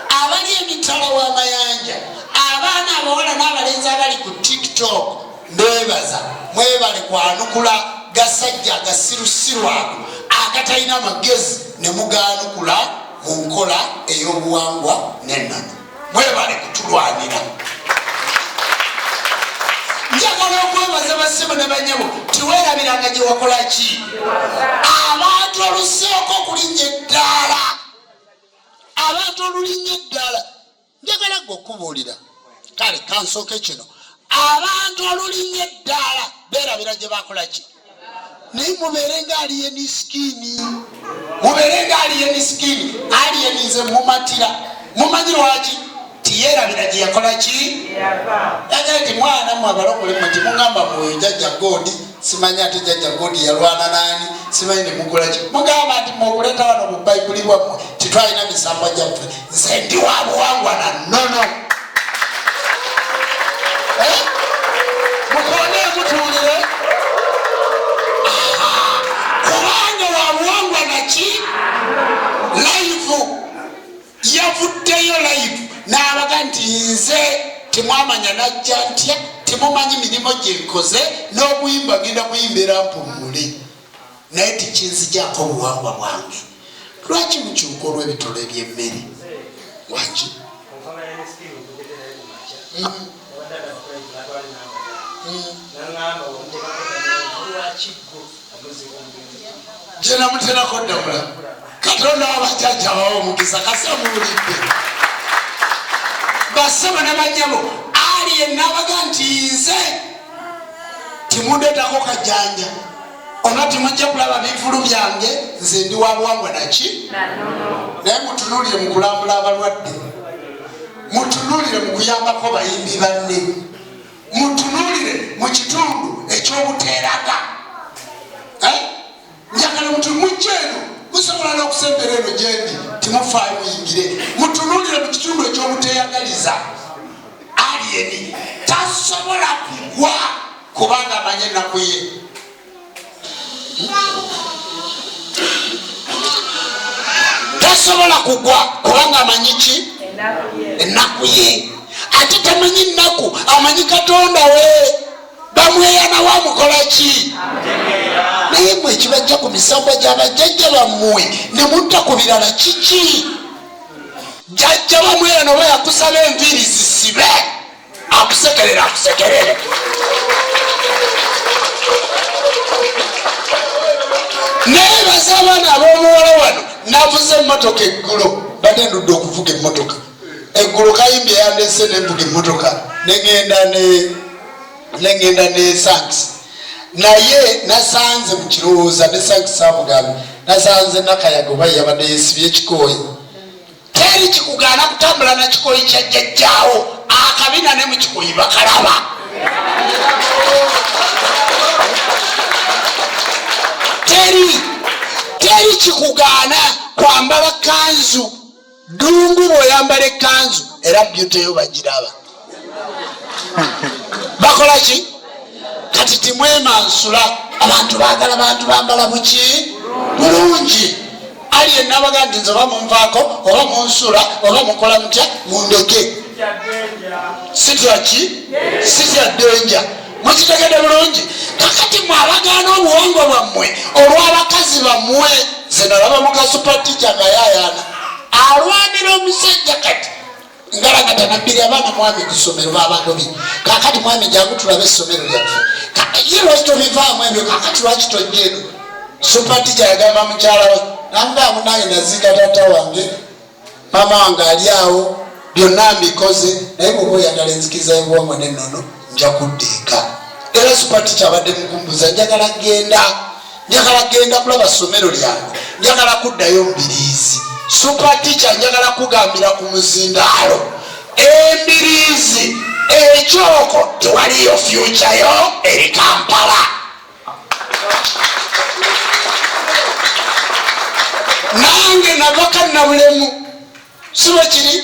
abali emitala w'amayanja abaana abawala n'abalenzi abali ku TikTok mbebaza mwebale kwanukula gasajja agasirusiru ako agatalina magezi ne muganukula mu nkola ey'obuwangwa n'ennono. Mwebale kutulwanira. Njagala okwebaza bassebo ne banyabo tiweerabiranga gye wakola ki. Abantu oluseeko okulinnya eddaala abantu olulinnya eddaala njagala gwe okubuulira kale kansooke kino abantu olulinnya eddaala beerabira gye bakola ki. Naye mubeere ng'aliye ni sikiini mubeere ng'aliye ni sikiini aliyenize mumatira mumanyi lwaki tiyeerabira gye yakola ki. Yagala ti mwana mu abalokole muti mugamba mwoyo jjajja Godi simanyi ate jjajja Godi yalwana nani simanyi ne mukola ki. Mugamba nti mwokuleeta wano mu bayibuli bwammwe titwalina misambo gyaffe nze ndi wa buwangwa na nnono. Mukone mutuulire kubanga wa buwangwa naki live yavuddeyo live n'abaga nti nze temwamanya najja ntya temumanyi mirimu gye nkoze n'okuyimba genda kuyimbira mpummule naye tikinzijako obuwangwa bwange. Lwaki mukyuka olw'ebitolo eby'emmere wangi gye namuterako ddamula Katonda w'abajjajja bawo omukisa kasamuwulidde. Bassebo ne banyabo ali yenna abaga nti nze timundeetako kajjanja oba timujja kulaba bivulu byange nze ndi wa buwangwa naki. Naye mutunuulire mu kulambula abalwadde mutunuulire mu kuyambako bayimbi banne mutunuulire mu kitundu ekyobuteeraga. Njagala mutu mujja eno musobola n'okusembera eno gyendi timufaayo muyingire. Mutunuulire mu kitundu ekyobuteeyagaliza aliyeni tasobola kugwa kubanga amanye ennaku ye. Tasobola kugwa kubanga amanyi ki ennaku ye. Ate tamanyi nnaku amanyi Katonda we. Bamweyana wamukola ki. Naye mwe ekibajja ku misambo gy'abajjajja bammwe ne mutta ku birala kiki. Jjajja bamweyana oba yakusaba enviiri zisibe akusekerera akusekerere. Naye baza abaana ab'omuwala wano navuze emmotoka eggulo badde ndudde okuvuga emmotoka eggulo kayimbye yandeese nemvuga emmotoka negenda ne sanks naye nasanze mukiroowoza ne sanks amugambe nasanze nakayaga oba yabadde yesibye ekikooyi. Teri kikugaana kutambula na kikooyi kya jjajjaawo akabina ne mu kikooyi bakalaba. Teri kikugaana kwambala kanzu dungu bw'oyambala ekkanzu era byuteyo bagiraba. Bakola ki? Kati timwemansula abantu baagala bantu bambala buki bulungi. Ali yenna abaga nti nze oba munvaako oba munsula oba mukola mutya mundeke sitya ki sitya ddenja. Mukitegedde bulungi. Kakati mwabagaana obuwangwa bwammwe olw'abakazi bammwe. Nze nalaba mukasupatica nga yaayaana alwanira omusajja kati ngalaga tanabiri abaana mwami ku ssomero babagobi kakati mwami jangu tulabe essomero lyaffe ye lwaki tobivaamu ebyo kakati lwaki tojjeeno supatija yagamba mukyala we namugamba nange naziika taata wange maama wange ali awo byonna mbikoze naye bwoba oyagala enzikiriza y'obwongo n'ennono nja kuddiika era supatija abadde mukumbuza njagala genda kulaba ssomero lyange njagala kuddayo Mbiriizi supatija njagala kugambira ku muzindaalo Embiriizi ekyoko tewaliyo future yo eri Kampala nange nava kannabulemu sibe kiri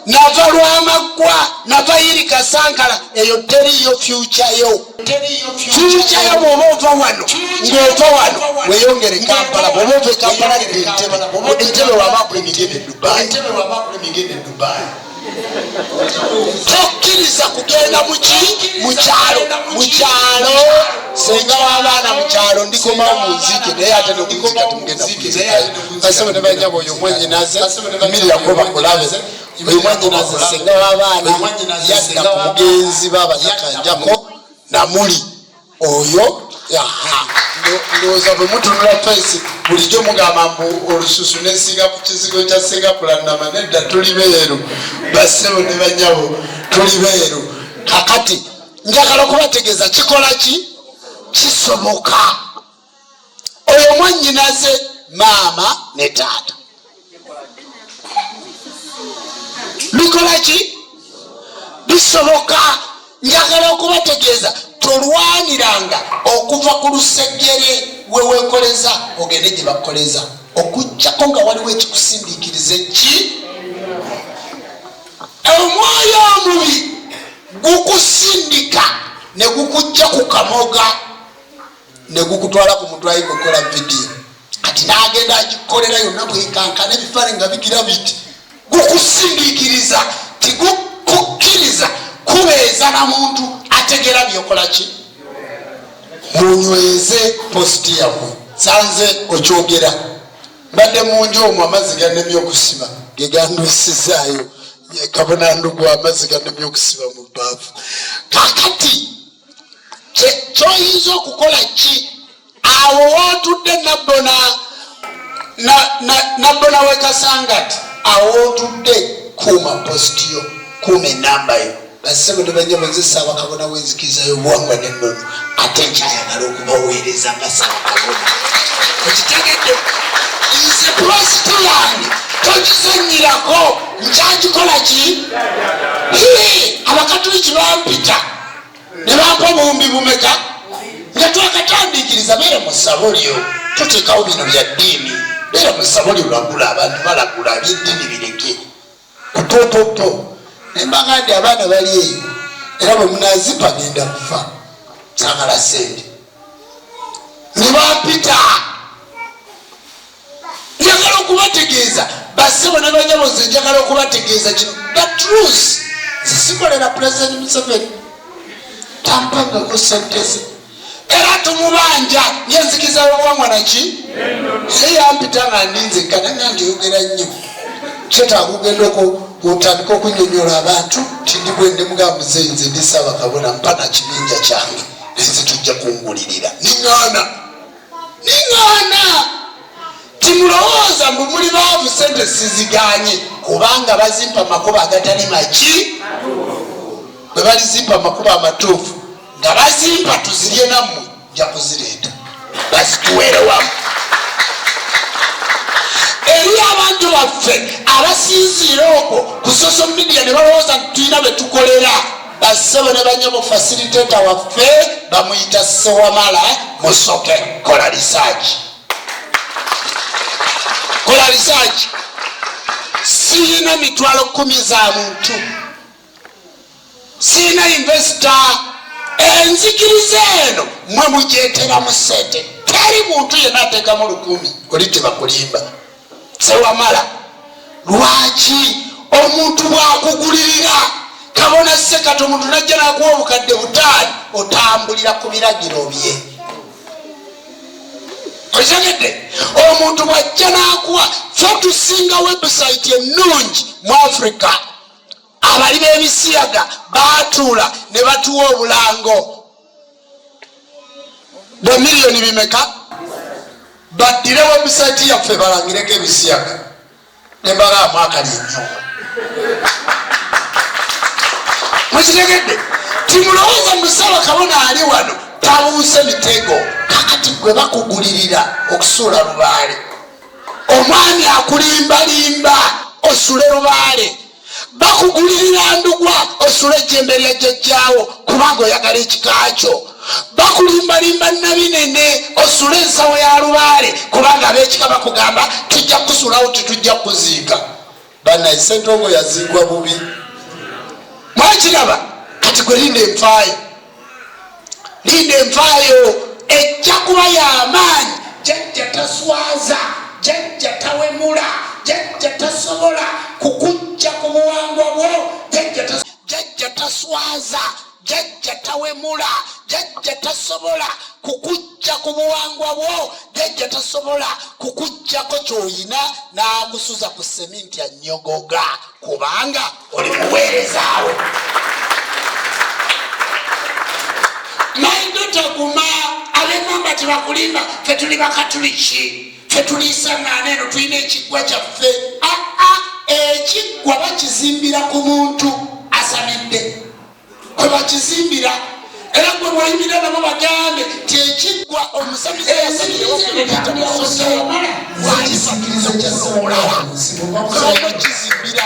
nava Lwamaggwa nava Yirika Sankala eyo teriyo future yo bw'oba ova wano ng'ova wano weyongere Kampala bw'oba ova Kampala Entebbe wabakuyimigende Dubai tokkiriza kugenda mukyalo senga w'abaana mukyalo ndikomawo munziike naye ate nokunzika temugenda kunzikayo kasebe ne banyabo oyo mwenyinaze imirirako bakulabe oyo mwenyinaze senga w'abaana yadda ku mugenzi babayakanjako namuli oyo ndowooza bwe mutunula fesi bulijjo mugamba mbu olususu nesiga ku kizigo kya Singapore nedda tuli beeru bassebo ne banyabo tuli beeru kakati njagala okubategeeza kikola ki kisoboka oyo mwannyinaze maama ne taata bikola ki bisoboka njagala okubategeeza tolwaniranga okuva ku lusegere wewekoleza ogende gye bakoleza okujjako nga waliwo ekikusindiikiriza ki omwoyo omubi gukusindika ne gukujja ku kamoga ne gukutwala ku mutwayi gukola vidiyo kati n'agenda agikolera yonna bwekankana ebifaananyi nga bigira biti gukusindiikiriza tigukukkiriza kubeeza na muntu ategera byokola ki munyweze positi yammwe sanze okyogera mbadde munju omwo amazzi gannemye okusiba gegandwisizaayo kabonandugu amazzi gannemye okusiba mu bbaafu kakati kyoyinza okukola ki awo wootudde nabbona wekasangati awo wootudde kuuma positiyo kuuma enamba yo basebo ne banyabo nze Ssaabakabona w'enzikiriza y'obuwangwa n'ennono ate nkyayagala okubaweereza nga Ssaabakabona okitegedde nze pulositi yange tokizannyirako nkyagikola ki abakatuliki bampita ne bampa buwumbi bumeka nga twakatandiikiriza beere mu ssabo lyo tuteekawo bino bya ddiini beere mu ssabo lyo lwagula abantu balagula by'eddiini bireke kutototo embaga ndi abaana bali eyo era bwe munazipa genda kufa sagala sente ne bampita njagala okubategeeza bassebo ne banyabo nze njagala okubategeeza kino batruth zisikolera President Museveni tampangako sente ze era tumubanja yenzikiza y'obuwangwa naki naye yampita nga ndinze kananga ndiyogera nnyo kyetaaga okugenda otandika okunyonyola abantu tindi bwende mugamuze nze ndi Ssaabakabona mpa na kibinja kyange nze tujja kungulirira niŋŋaana timulowooza mbu muli baavu sente siziganye kubanga bazimpa amakubo agatali maki bwe balizimpa amakubo amatuufu nga bazimpa tuzirye nammwe nja kuzireeta bazituweere wamu eri abantu baffe abasinziira okwo ku social media ne balowooza nti tulina be tukolera bassebo ne banyabo facilitator waffe bamuyita Ssewamala Musoke kola research siina mitwalo 10 za muntu siina investor enzikiriza eno mwe mugyetera mu ssente teri muntu yenna ateekamu 10 oli tebakulimba Ssewamala lwaki omuntu bwakugulirira kabona ssekati omuntu najja nakuwa obukadde 5 otambulira ku biragiro bye okitegedde omuntu bwajja nakuwa fe tusinga website ennungi mu Africa abali b'ebisiyaga baatuula ne batuwa obulango bwe miliyoni bimeka baddire webusaiti yaffe balangireko ebisiyaga nembalaamu akalinyo mukitegedde timulowooza musaba kabona ali wano tabuuse mitego kakati gwe bakugulirira okusuula lubaale omwami akulimbalimba osule lubaale bakugulirira ndugwa osule ejjembe lya jjajjaawo kubanga oyagala ekikakyo bakulimbalimba nabinene osule ensawo ya lubaale kubanga ab'ekika bakugamba tujja kusulawo tetujja kuziika banaye Ssentongo yaziigwa bubi mwakiraba kati gwe linda envaayo ejja kuba y'amaanyi jjajja taswaza jjajja tawemula jjajja tasobola kukujja ku buwangwa bwo jjajja taswaza jjajja tawemula jjajja tasobola kukujja ku buwangwa bwo jjajja tasobola kukujjako kyoyina n'akusuza ku seminti ya nnyogoga kubanga oli muweerezaawo naindotaguma abemamba tebakulimba fe tuli bakatuliki fe tuliisaŋŋaana eno tulina ekiggwa kyaffe ekiggwa bakizimbira ku muntu asamidde kwe bakizimbira era gwe bwayimira nabo bagambe ti ekiggwa omusamize yasakirizokyasikirizo kyasewolaakizimbira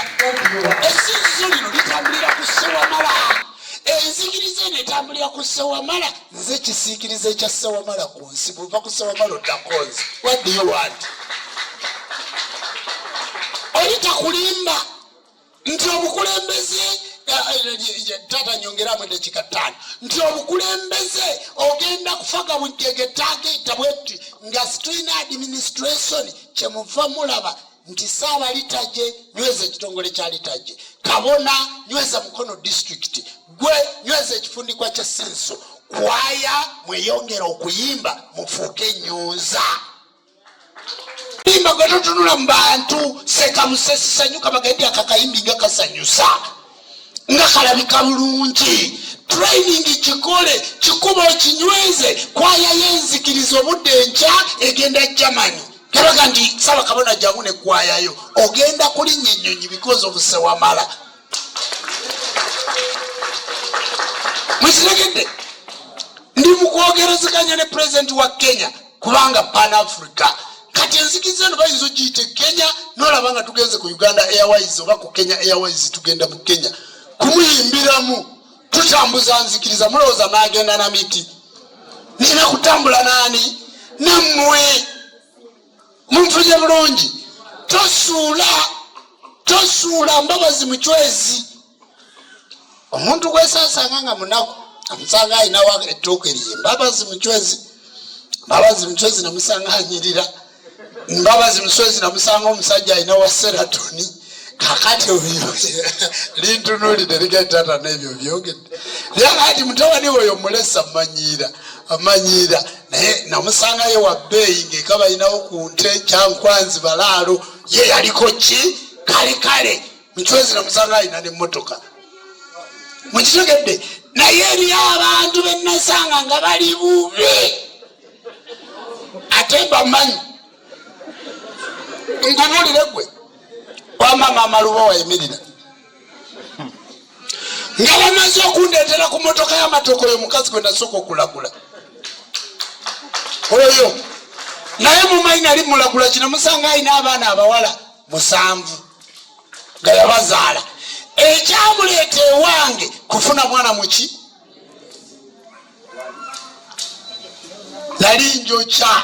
esinzizo lino litambulira ku Ssewamala enzikiriza eno etambulira ku Ssewamala nze kisiikiriza ekya Ssewamala ku nsi buva ku Ssewamala oddakonzi waddiyo wandi oli takulimba nti obukulembeze tata nyongeramu eddakiika 5 nti obukulembeze ogenda kufaga bujjegetageta bwetti nga situlina administration kyemuva mulaba nti saaba litaje nyweza ekitongole kya litaje kabona nyweza Mukono district gwe nyweza ekifundikwa kya Senso kwaya mweyongera okuyimba mufuuke nyuza imba gatotunula mu bantu seka musesi sanyuka bagende akakayimbi nga kasanyusa nga kalabika bulungi training kikole kikuba kinyweze kwaya yenzikiriza obudde enkya egenda Germany keraga nti saba kabona jangu ne kwayayo ogenda kulinnya ennyonyi because of Ssewamala mwikitegedde ndi mukwogerezekanya ne president wa Kenya kubanga Pan Africa kati enzikiriza eno bayinza ogiyite Kenya nolaba nga tugenze ku Uganda Airways oba ku Kenya Airways tugenda mu Kenya kumuyimbiramu tutambuza nzikiriza mulowooza n'agenda na miti nina kutambula nani nammwe munfuje bulungi tosuula mbabazi mucwezi omuntu gwesasanga nga munaku amusanga ayinawo ettooke liye mbabazi mucwezi namusanga anyirira mbabazi mucwezi namusanga omusajja ayinawo seratoni kakati lintunulire ligatata n'ebyo byogedde lyakati mutabani oyo mulesa amanyiira naye namusangayo wa bbeeyi ng'ekaba ayinawo ku nte kyankwanzi balaalo ye yaliko ki kale mucwezi namusanga ayina n'emmotoka mukitegedde naye eriyo abantu bennasanga nga bali buube ate bamanyi ntunulire gwe wamama amaluba wayimirira nga bamaze okundeetera ku motoka y'amatoko oyo mukazi gwe nasooka okulagula oyo naye mumanyi nali mulagula kino musanga alina abaana abawala 7 nga yabazaala ekyamuleeta ewange kufuna mwana muki nali njokya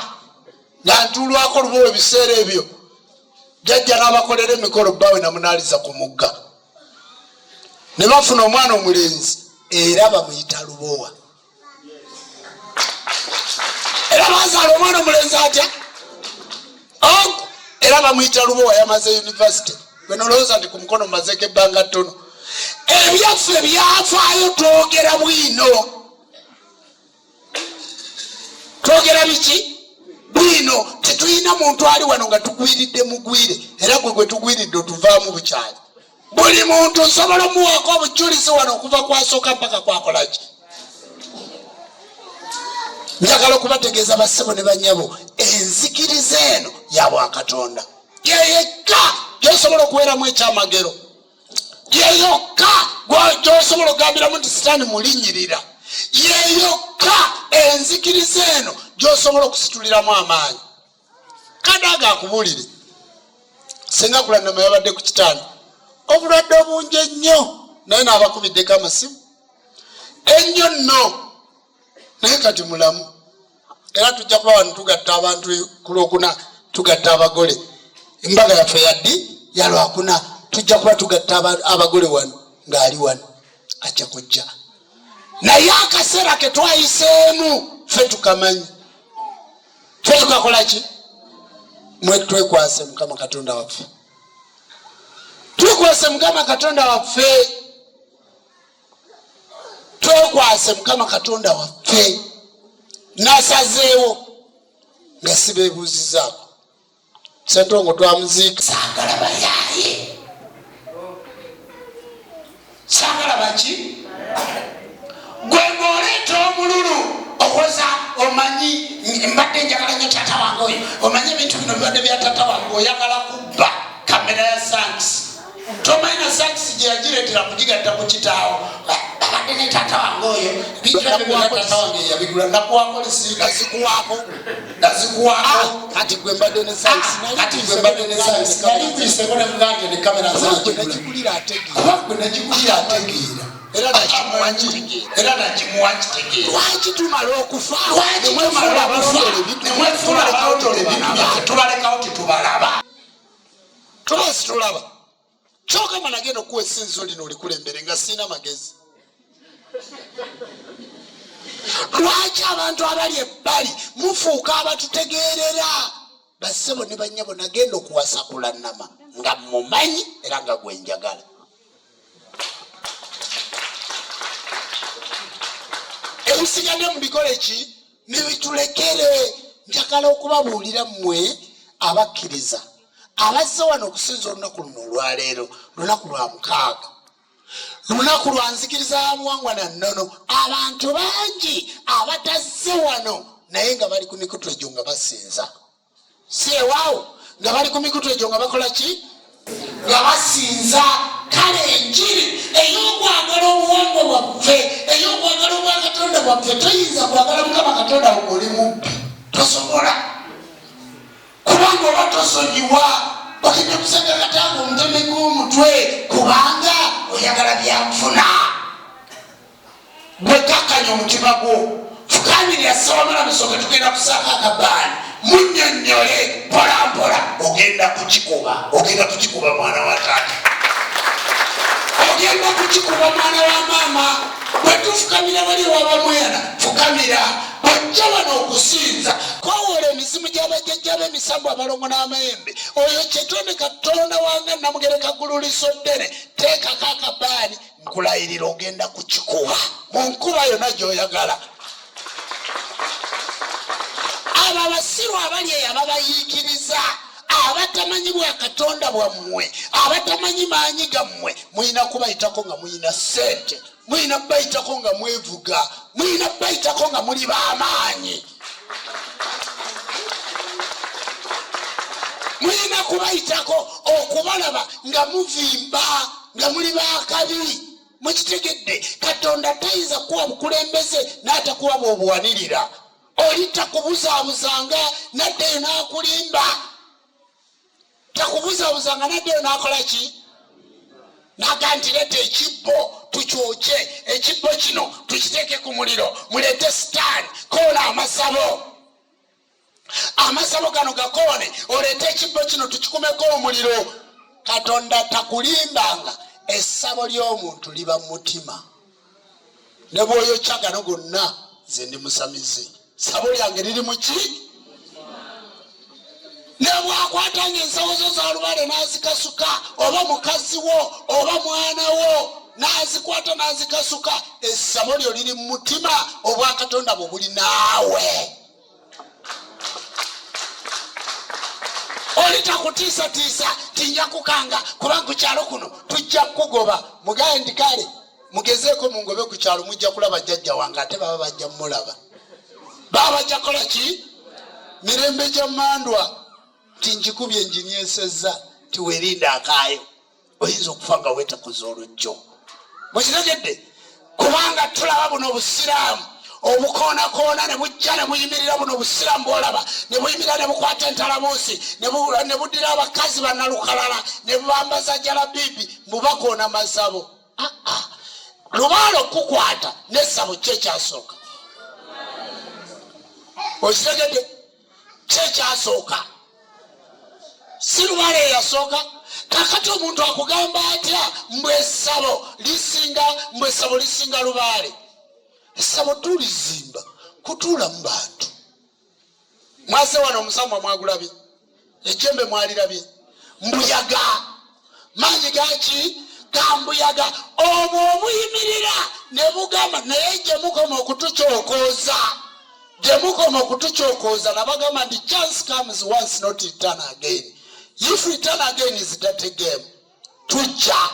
nga ntuulwako lubowa ebiseera ebyo jjajja n'abakolera emikolo bbawe namunaaliza ku mugga ne bafuna omwana omulenzi era bamuyita lubowa era bazaala omwana omulenzi atya era bamuyita lubowa yamaze university bwenolowooza nti ku mukono mumazeeko ebbanga ttono ebyaffe byafaayo twogera bwino twogera biki bwino tetulina muntu ali wano nga tugwiridde mugwire era gwe tugwiridde otuvaamu bukyali buli muntu nsobola omuwaako obujulizi wano okuva kwasooka mpaka kwakolaki. Njagala okubategeeza bassebo ne bannyabo, enzikiriza eno ya bwakatonda yeyekka gyosobola okuweeramu ekyamagero, yeyokka gyosobola okugambiramu nti sitaani mulinyirira, yeyokka enzikiriza eno gyosobola okusituliramu amaanyi. Kadaaga akubuulire, singa kulanama yabadde ku kitanda, obulwadde obungi ennyo naye n'abakubiddeko amasimu ennyo nno, naye kati mulamu. Era tujja kuba wano tugatta abantu ku Lwokuna, tugatta abagole. Embaga yaffe yaddi ya Lwakuna tujja kuba tugatta abagole wano, ng'ali wano ajja kujja. Naye akaseera ke twayiseemu ffe tukamanyi, ffe tukakola ki? Mwe twekwase Mukama Katonda waffe, twekwase Mukama Katonda waffe, twekwase Mukama Katonda waffe. Nasazeewo nga sibeebuuzizaako, Ssentongo twamuziika saagala bayaaye, saagala baki? Gwe ng'oleeta omululu okoza omanyi mbadde njagala nnyo taata wange oyo, omanyi ebintu bino bibadde bya taata wange, oyagala kubba kamera ya sankisi. Tomanyi na sankisi gye yagireetera kugigatta ku kitaawo, abadde ne taata wange oyo taata wange yabigula, nakuwako lisiika, nazikuwako kati gwe mbadde ne sankisi, kati gwe mbadde ne sankisi nali nkuyiseko ne mugange ne kamera zange nagigulira ategeera era nakimuwa kitegeera. Lwaki tumala okufa nemwefuula abawotole ebintu byaffe tubalekawo tetubalaba, tuba situlaba. Kyokama nagenda okuwa essinzizo lino olikulembere nga sirina magezi. Lwaki abantu abali ebbali mufuuka abatutegeerera? Bassebo ne bannyabo nagenda okuwasa kulannama nga mumanyi era nga gwe njagala. Ebisigadde mubikole ki? Nibitulekere. Njagala okubabuulira mmwe abakkiriza abazze wano okusinza olunaku luno olwaleero, lunaku lwa 6, lunaku lwa nzikiriza ya buwangwa na nnono. Abantu bangi abatazze wano naye nga bali ku mikutu egyo nga basinza, si ewaawo nga bali ku mikutu egyo nga bakola ki? Nga basinza. Kale enjiri ey'okwagala obuwangwa bwaffe, ey'okwagala obwakatonda bwaffe, toyinza kwagala Mukama Katonda ng'oli mubbi, tosobola. Kubanga oba tosonyiwa ogenda kusanga Katonda omutemeko omutwe kubanga oyagala byanfuna. Gwe kakkanya omutima gwo, fukamirira ssawamala musooke tugenda kusaaka akabaani, munnyonnyole mpolampola, ogenda kukikuba mwana wa taata, ogenda kukikuba mwana wa maama. Bwe tufukamira wali wabamwana fukamira, bajja wano okusinza kwawoola emizimu gy'abajjajja b'emisambu abalongo n'amayembe. Oyo kyetonde Katonda wange Namugereka Gululiso ddene, teekako akabaani, nkulayirira ogenda kukikuba mu nkuba yonna gy'oyagala. Abo abasiru abali eyo ababayiikiriza, abatamanyi bwa Katonda bwammwe, abatamanyi maanyi gammwe, muyina kubayitako nga muyina ssente, muyina kubayitako nga mwevuga, muyina kubayitako nga muli b'amaanyi, muyina kubayitako okubalaba nga muvimba, nga muli b'akabi. Mukitegedde Katonda tayinza kuwa bukulembeze n'atakuwa bw'obuwanirira. Oli takubuzaabuzanga naddeyo n'akulimba, takubuzaabuzanga naddeyo n'akola ki? Naga nti leeta ekibbo tukyokye, ekibbo kino tukiteeke ku muliro, muleete sitaani, koona amasabo, amasabo gano gakoone, oleete ekibbo kino tukikumeko omuliro. Katonda takulimbanga, essabo ly'omuntu liba mu mutima. Ne bw'oyokya gano gonna, nze ndi musamizi, ssabo lyange liri mu ki? Ne bwakwatanga ensawo zo za lubale n'azikasuka, oba mukazi wo oba mwana wo n'azikwata n'azikasuka, essabo lyo liri mu mutima, obwakatonda bwe buli naawe. Oli kutiisatiisa tinja kukanga kubanga ku kyalo kuno tujja kugoba mugaye ndi kale mugezeeko mungobe ku kyalo mujja kulaba jjajja wange ate baba bajja mulaba baba bajja kola ki mirembe gya mandwa tinjikubye njinyeesezza tiwerinda akaayo oyinza okufa nga weetakuza olujjo mukitegedde kubanga tulaba buno obusiraamu obukoonakona ne bujja ne buyimirira buno obusiraamu bwolaba ne buyimirira ne bukwata entalabuusi ne buddira abakazi bannalukalala ne bubambaza jalabibi mubakoona masabo lubaala okukwata nesabo kyekyasooka okitegedde kyekyasooka si lubaala eyasooka kakati omuntu akugamba atya mbwesabo lisinga lubaale essabo tulizimba kutuula mu bantu mwase wano omusambwa mwagulabye ejjembe mwalirabye mbuyaga maanyi gaki gambuyaga obwo obuyimirira ne bugamba naye gye mukoma okutukyokooza nabagamba nti chance comes once not return again. If return again is that game, tujja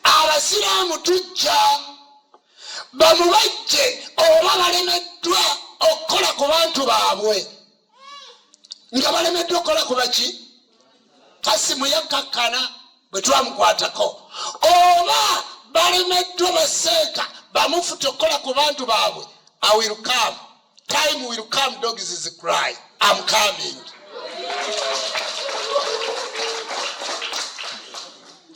abasiraamu tujja bamubajje oba balemeddwa okukola ku bantu baabwe nga balemeddwa okukola ku baki kasimu yakkakkana bwe twamukwatako oba balemeddwa baseeka bamufute okukola ku bantu baabwe. I will come. Time will come, dogs is cry. I'm coming.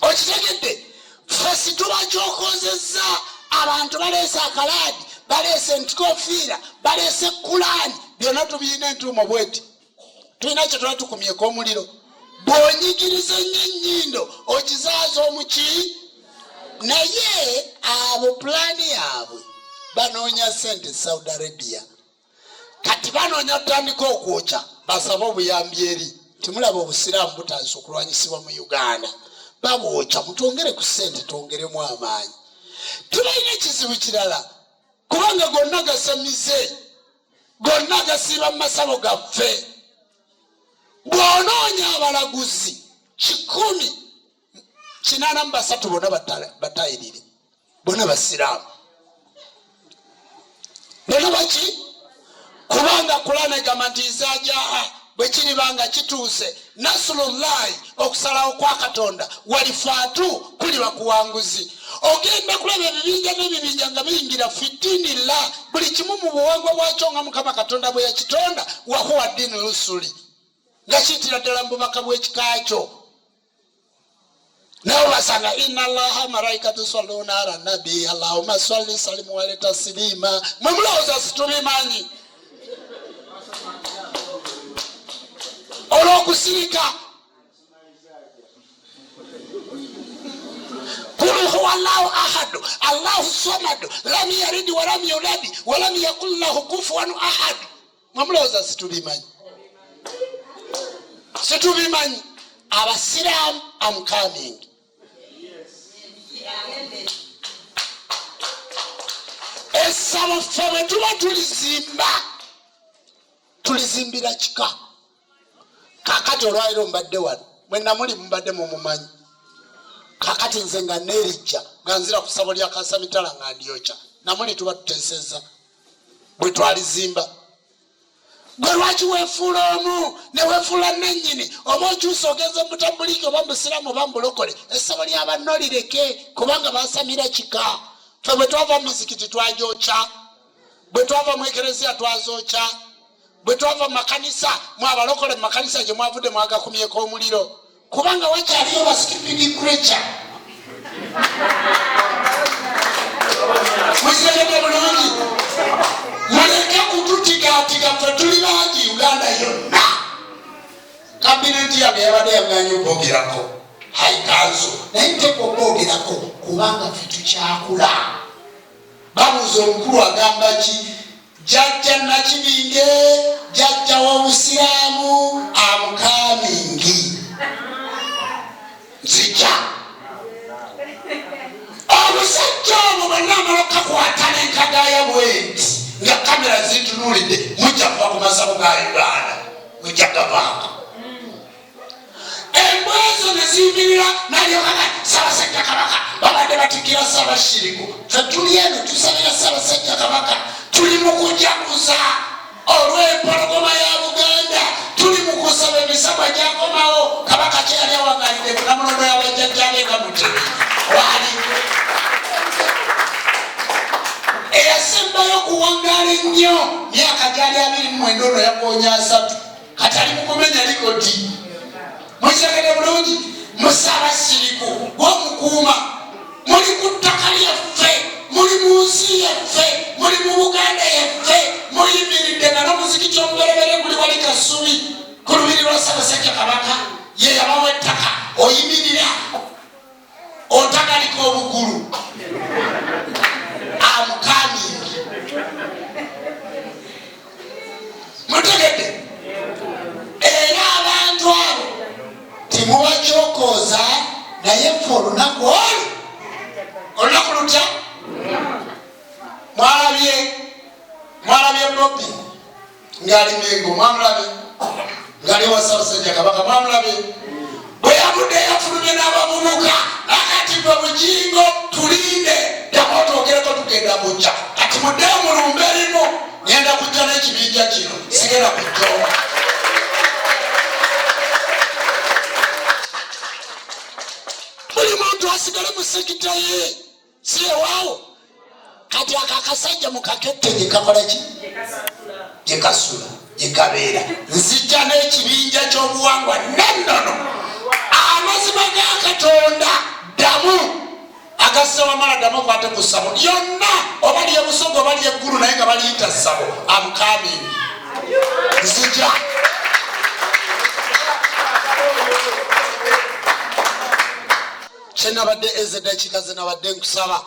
Okitegedde fesi tubajokozezza abantu baleese akalaadi baleese entikofiira baleese kulaani byonna tubiyina entuumo bweti tulina kye tuba tukumyeko omuliro bw'onyigiriza ennyo ennyindo okizaaza omuki naye abo pulaani yaabwe banoonya sente Saudi Arabia kati banoonya tutandika okwokya basaba obuyambi eri timulaba obusiraamu butandise okulwanyisibwa mu Uganda babwokya mutwongere ku sente twongeremu amaanyi tubalina ekizibu kirala kubanga gonna gasamize gonna gasiiba mu masabo gaffe bw'onoonya abalaguzi 183 bonna batayirire bonna basiraamu bonna baki kubanga kulana egamba nti izajaa bwe kiribanga kituuse nasulullahi okusalawo kwa Katonda walifaatu kuli bakuwanguzi ogenda kulaba ebibinja n'ebibinja nga biyingira fitinillah buli kimu mu buwangwa bwakyo nga Mukama Katonda bwe yakitonda wahuwa dini rusuli nga kiyitira ddala mu bubaka bw'ekikakyo nawe basanga inna allaha malaikatu yusalluna ala nabi allahumma salli sallim wa taslima mwe mulowooza situbimanyi olw'okusirika qul huwa allahu ahadu allahu samadu lam yalid walam yulad walam yakul lahu kufuwan ahad mwe mulowooza situbimanyi abasiraamu am coming essabo ffe bwe tuba tulizimbira kika kakati olwaliro mbadde wano mwenna muli mubadde mumumanyi kakati nze nga nerijja nga nzira ku ssabo lya kasamitala nga ndyokya namuli tuba tuteeseza bwe twalizimba gwe lwaki weefuula omu ne weefuula nennyini oba okyusa ogenza mutabuliki oba musiramu oba mulokole essabo lyabannolireke kubanga basamira kika ffe bwe twava mu mizikiti twagyokya bwe twava mu ekereziya twazookya bwe twava mu makanisa mu abalokole mu makanisa gye mwavudde mwagakumyeko omuliro kubanga wakyaliyo baskiping creature muzegede bulungi muleke kututigaatiga ffe tuli bangi Uganda yonna kabineti yange yabadde yaganye okwogerako haikanzo naye nteeka okwogerako kubanga ffe tukyakula babuuza omukulu agamba ki jjajja nakibinge jjajja w'obusiraamu amukamingi nzija omusajja obwo bwenna amala okakwata n'enkagaya bwenti nga kamera zitunuulidde mujja kuva ku masabo ga Uganda mujja gavaako embwezo neziyimirira nalyokaga Ssaabasajja Kabaka babadde batikira Ssaabashiriku. Ffe tuli eno tusabira Ssaabasajja Kabaka, tuli mu kujaguza olw'empologoma ya Buganda, tuli mu kusaba emisaba gyakomawo. Kabaka kye yali awangalidde ku Namulondo y'abajjajjabe nga Mutebi wali eyasembayo okuwangaala ennyo myaka gyali 29 ono yakoonya 3 kati ali mu kumenya likodi. Mukiragede bulungi mu Ssaabasiriku gw'omukuuma muli ku ttaka lyaffe, muli mu nsi yaffe, muli mu Buganda yaffe, muyimiridde nga n'omuzikiti omuberebere guli wali Kasubi ku lubiri lwa Ssaabasajja Kabaka ye yabawa ettaka oyimirira otagaliko obugulu amukamingi. Mutegedde era abantu abo timubacokooza naye ffe olunaku olwo olunaku lutya mwalabye Bobi ng'ali Mengo, mwamulabye ng'ali wa Ssaabasajja Kabaka, mwamulabye bwe yavudde yafulumye n'abavubuka nakati bwe bugingo tulinde ddamu otwogereko tugenda kujja kati muddeyo mulumbe erimu ngenda kujja n'ekibinja kino sigenda kujjooba. Buli muntu asigale mu sekita ye si ewaawo. Kati akakasajja mukakette gye kakola ki? Gye kasula gye kabeera. Nzijja n'ekibinja ky'obuwangwa nennono amazima ga Katonda ddamu agassa wamala ddamu kwate ku ssabo yonna oba lye busogo oba lye ggulu naye nga baliyita ssabo amukamingi nzijja. Kyenabadde ezeddakiika ze nabadde nkusaba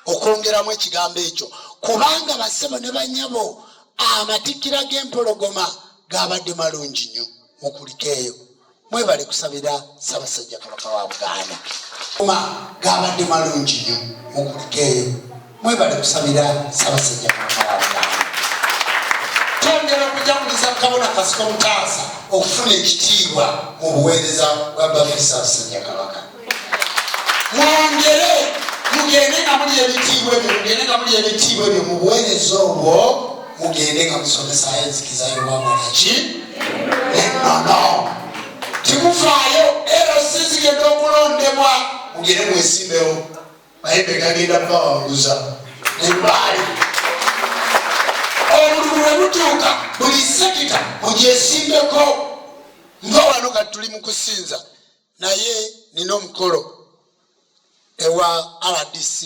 okwongeramu ekigambo ekyo kubanga bassebo ne bannyabo amatikkira g'empologoma gabadde malungi nnyo mukuliko eyo. Mwebale kusabira Ssaabasajja Kabaka wa Buganda gabadde malungi nnyo mukuliko eyo. Mwebale kusabira Ssaabasajja Kabaka wa Buganda. Twongera okujaguliza Kabona Kasiko Mutaasa okufuna ekitiibwa mu buweereza bwa baffe Ssaabasajja Kabaka. Mwongere mugende nga muli ebitiibwa ebyo, mugende nga muli ebitiibwa ebyo mu buweereza obwo, mugende nga musomesa enzikiza y'obwamalaaki ennono. Timufaayo era sizigenda okulondebwa mugende mwesimbewo mayembe gagenda kubawanguza nebaali obululu bwe butuuka buli sekita mugyesimbeko. Nga wano kati tuli mu kusinza naye nina omukolo ewa RDC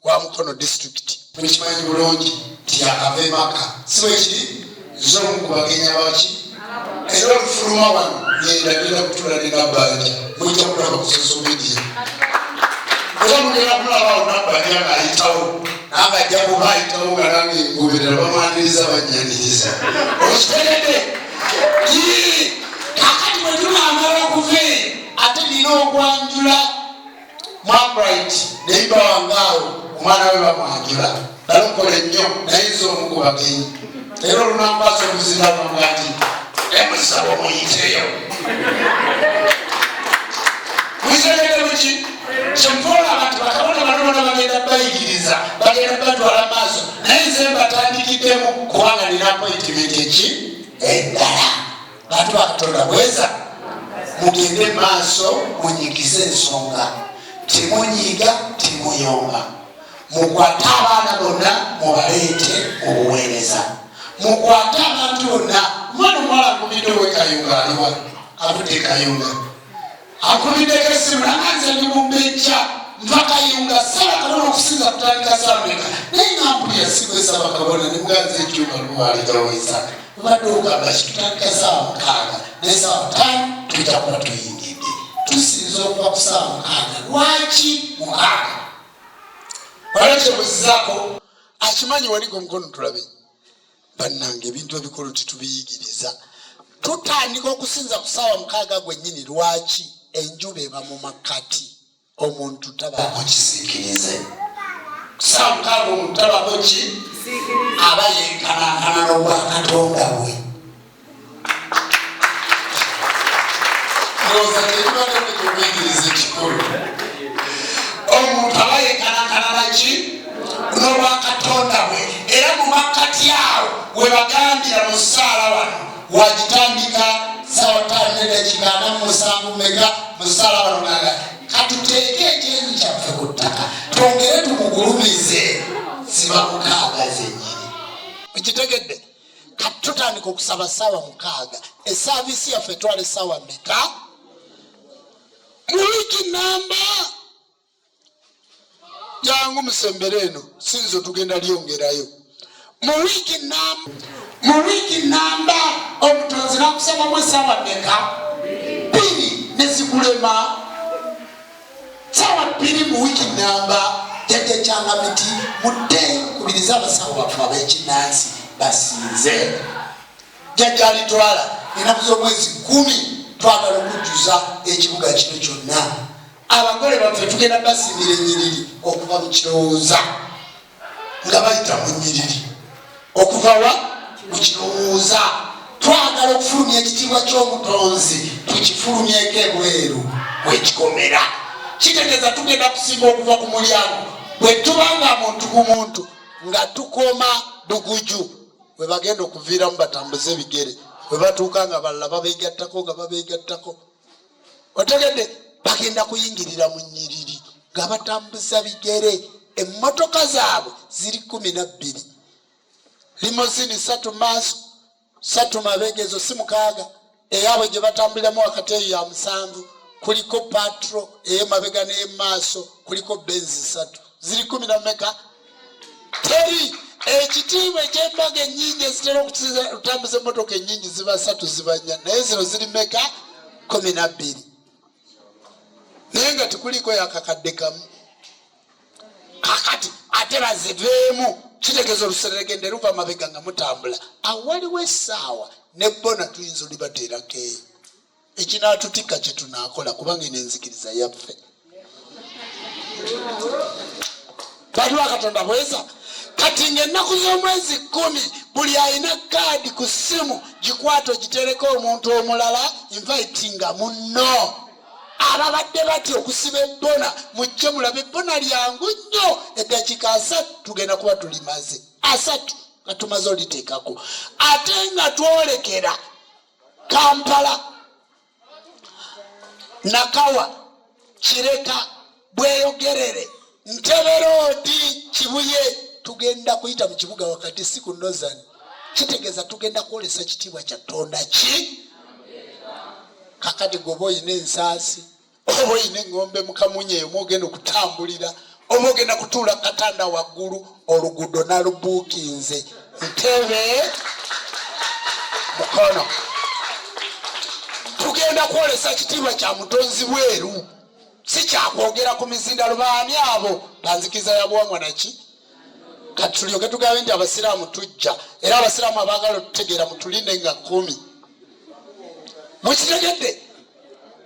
wa Mukono district. Mukimanyi bulungi nti akava emaka siwekiri z'omukubagenya baki era olufuluma wano yendagenda kutula nenabbanja mujja kulaba ku social media era mugenda kulaba onabbanja ng'ayitawo nanga ajja kuba ayitawo nga nange ngoberera bamwaniriza bannyaniriza okitegedde kakati bwe tunaamala okuva ate nina okwanjula Margaret neiba wangaawo omwana we bamwanjula nalokola ennyo nayinza omukubagenyi era olunakwasa okuzinabanga nti emusaba muyiteyo mwitegedde muki kyemufoola abantu bakabona banobona bagenda bayigiriza bagenda batwala maaso naye nze mbatandikiddemu kubanga nina appointment eki endala. Bantu bakatonda bweza mugende maaso munyigize ensonga timunyiga timuyonga. Mukwate abaana bonna mubaleete obuweereza, mukwate abantu bonna. Mwana omuwala akubidde owe Kayunga aliwa avudde Kayunga akubiddeko essimu nanganze ndi mumbejja nva Kayunga saba kabona okusinza kutandika saameka naye ngampulya sikwesaba kabona nemuganza ekyuma luwaligaweesa obadde ogamba kitutandika saawa 6 naye saawa 5 tujja kuba tuyingidde tusinza okuva ku saawa 6. Lwaki 6? Balekyebuzizaako akimanyi waliko Mukono tulabe bannange ebintu ebikulu titubiyigiriza. Tutandika okusinza ku saawa 6 gwennyini. Lwaki? Enjuba eba mu makati omuntu tabaako kisiikirize. Saawa 6 omuntu tabaako ki aba yenkanankana n'obwakatonda bwe. Ndowooza tetuba kati awo webagambira mu ssaala wano wagitandika sawa 5:47 mega mu ssaala wano naga katuteeke ekyenyi kyaffe ku ttaka twongere tumugulumize siba 6 zenyini. Ukitegedde? Kati tutandika okusaba ssaawa 6. Esaaviisi yaffe twale ssaawa meka? Mu wiiki namba jangu musembere eno sinzo tugenda lyongerayo. Mu wiiki namba omutonzi nakusaba mu ssaawa meka? 2 nezikulema. Ssaawa 2 mu wiiki namba jajja Kyangamiti mudde kubiriza abasawo baffe ab'ekinnansi basinze. Jajja alitwala ennaku z'omwezi 10 twagala okujjuza ekibuga kino kyonna. Abagole baffe tugenda basimbira ennyiriri okuva mu kirowooza nga bayita mu nnyiriri okuva wa mu kirowooza. Twagala okufulumya ekitiibwa ky'omutonzi tukifulumyeko ebweru wekikomera. Kitegeeza tugenda kusimba okuva ku mulyango bwe tubanga muntu ku muntu nga tukoma Buguju we bagenda okuviiramu batambuze ebigere we batuuka nga balala babeegattako. Otegedde bagenda kuyingirira mu nnyiriri nga batambuza bigere. Emmotoka zaabwe ziri 12. Limosini 3 maaso 3 mabegezo si 6. Eyaabwe gye batambuliramu wakati eyo ya 7. Kuliko patro ey'emabega n'emaaso kuliko benzi 3 ziri 10 na meka. Teri ekitiibwa eky'embaga ennyingi ezitera okutambuza emmotoka ennyingi ziba 3 ziba 4 naye zino ziri meka? 12. Naye nga tikuliko yakakadde kamu. Kakati ate baziveemu kitegeeza oluseregende luva mabega nga mutambula. Awaliwo essaawa nebbona tuyinza olibateerako eyo. Ekinaatutika kye tunaakola kubanga eno enzikiriza yaffe. Bantu ba Katonda bweza kati ng'ennaku z'omwezi 10 buli alina kaadi ku ssimu gikwata ogitereko omuntu omulala invitinga munno. Ababadde bati okusiba ebbona mujje mulabe ebbona lyangu nnyo. Eddakiika 3 tugenda kuba tulimaze 3 nga tumaze oliteekako. Ate nga twolekera Kampala, Nakawa, Kireka, Bweyogerere, Ntebe Roodi, Kibuye tugenda kuyita mu kibuga wakati si ku Nozani. Kitegeeza tugenda kwolesa kitiibwa kya Katonda ki? Kakati goba oyina ensaasi oba oyina engombe mu kamunye omwogenda okutambulira oba ogenda kutuula katanda waggulu oluguudo nalubuukinze Ntebe mukono. Tugenda kwolesa kitiibwa kya mutonzi bweru si kyakwogera ku mizindalo. Baani abo banzikiza ya buwangwa naki? Kati tulyoke tugabe nti abasiraamu tujja era abasiraamu abaagala otutegeera mutulinde nga 10. Mukitegedde?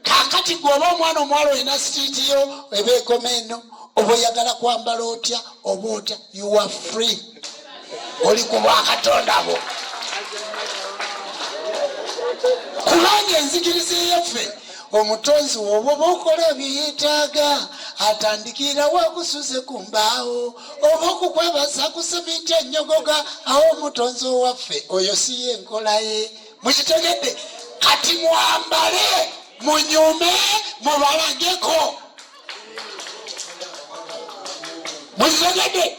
Kakati gwoba omwana omuwala olina sitiiti yo eba ekoma eno oba oyagala kwambala otya oba otya you are free. Oli ku bwakatonda bo. Kubanga enzikiriza yaffe omutonzi woba okola ebyetaaga atandikira wakusuze ku mbaawo oba okukwebaza ku sementi ennyogoga awo omutonzi owaffe oyo si ye enkola ye. Mukitegedde? Kati mwambale munyume mubalageko. Mukitegedde?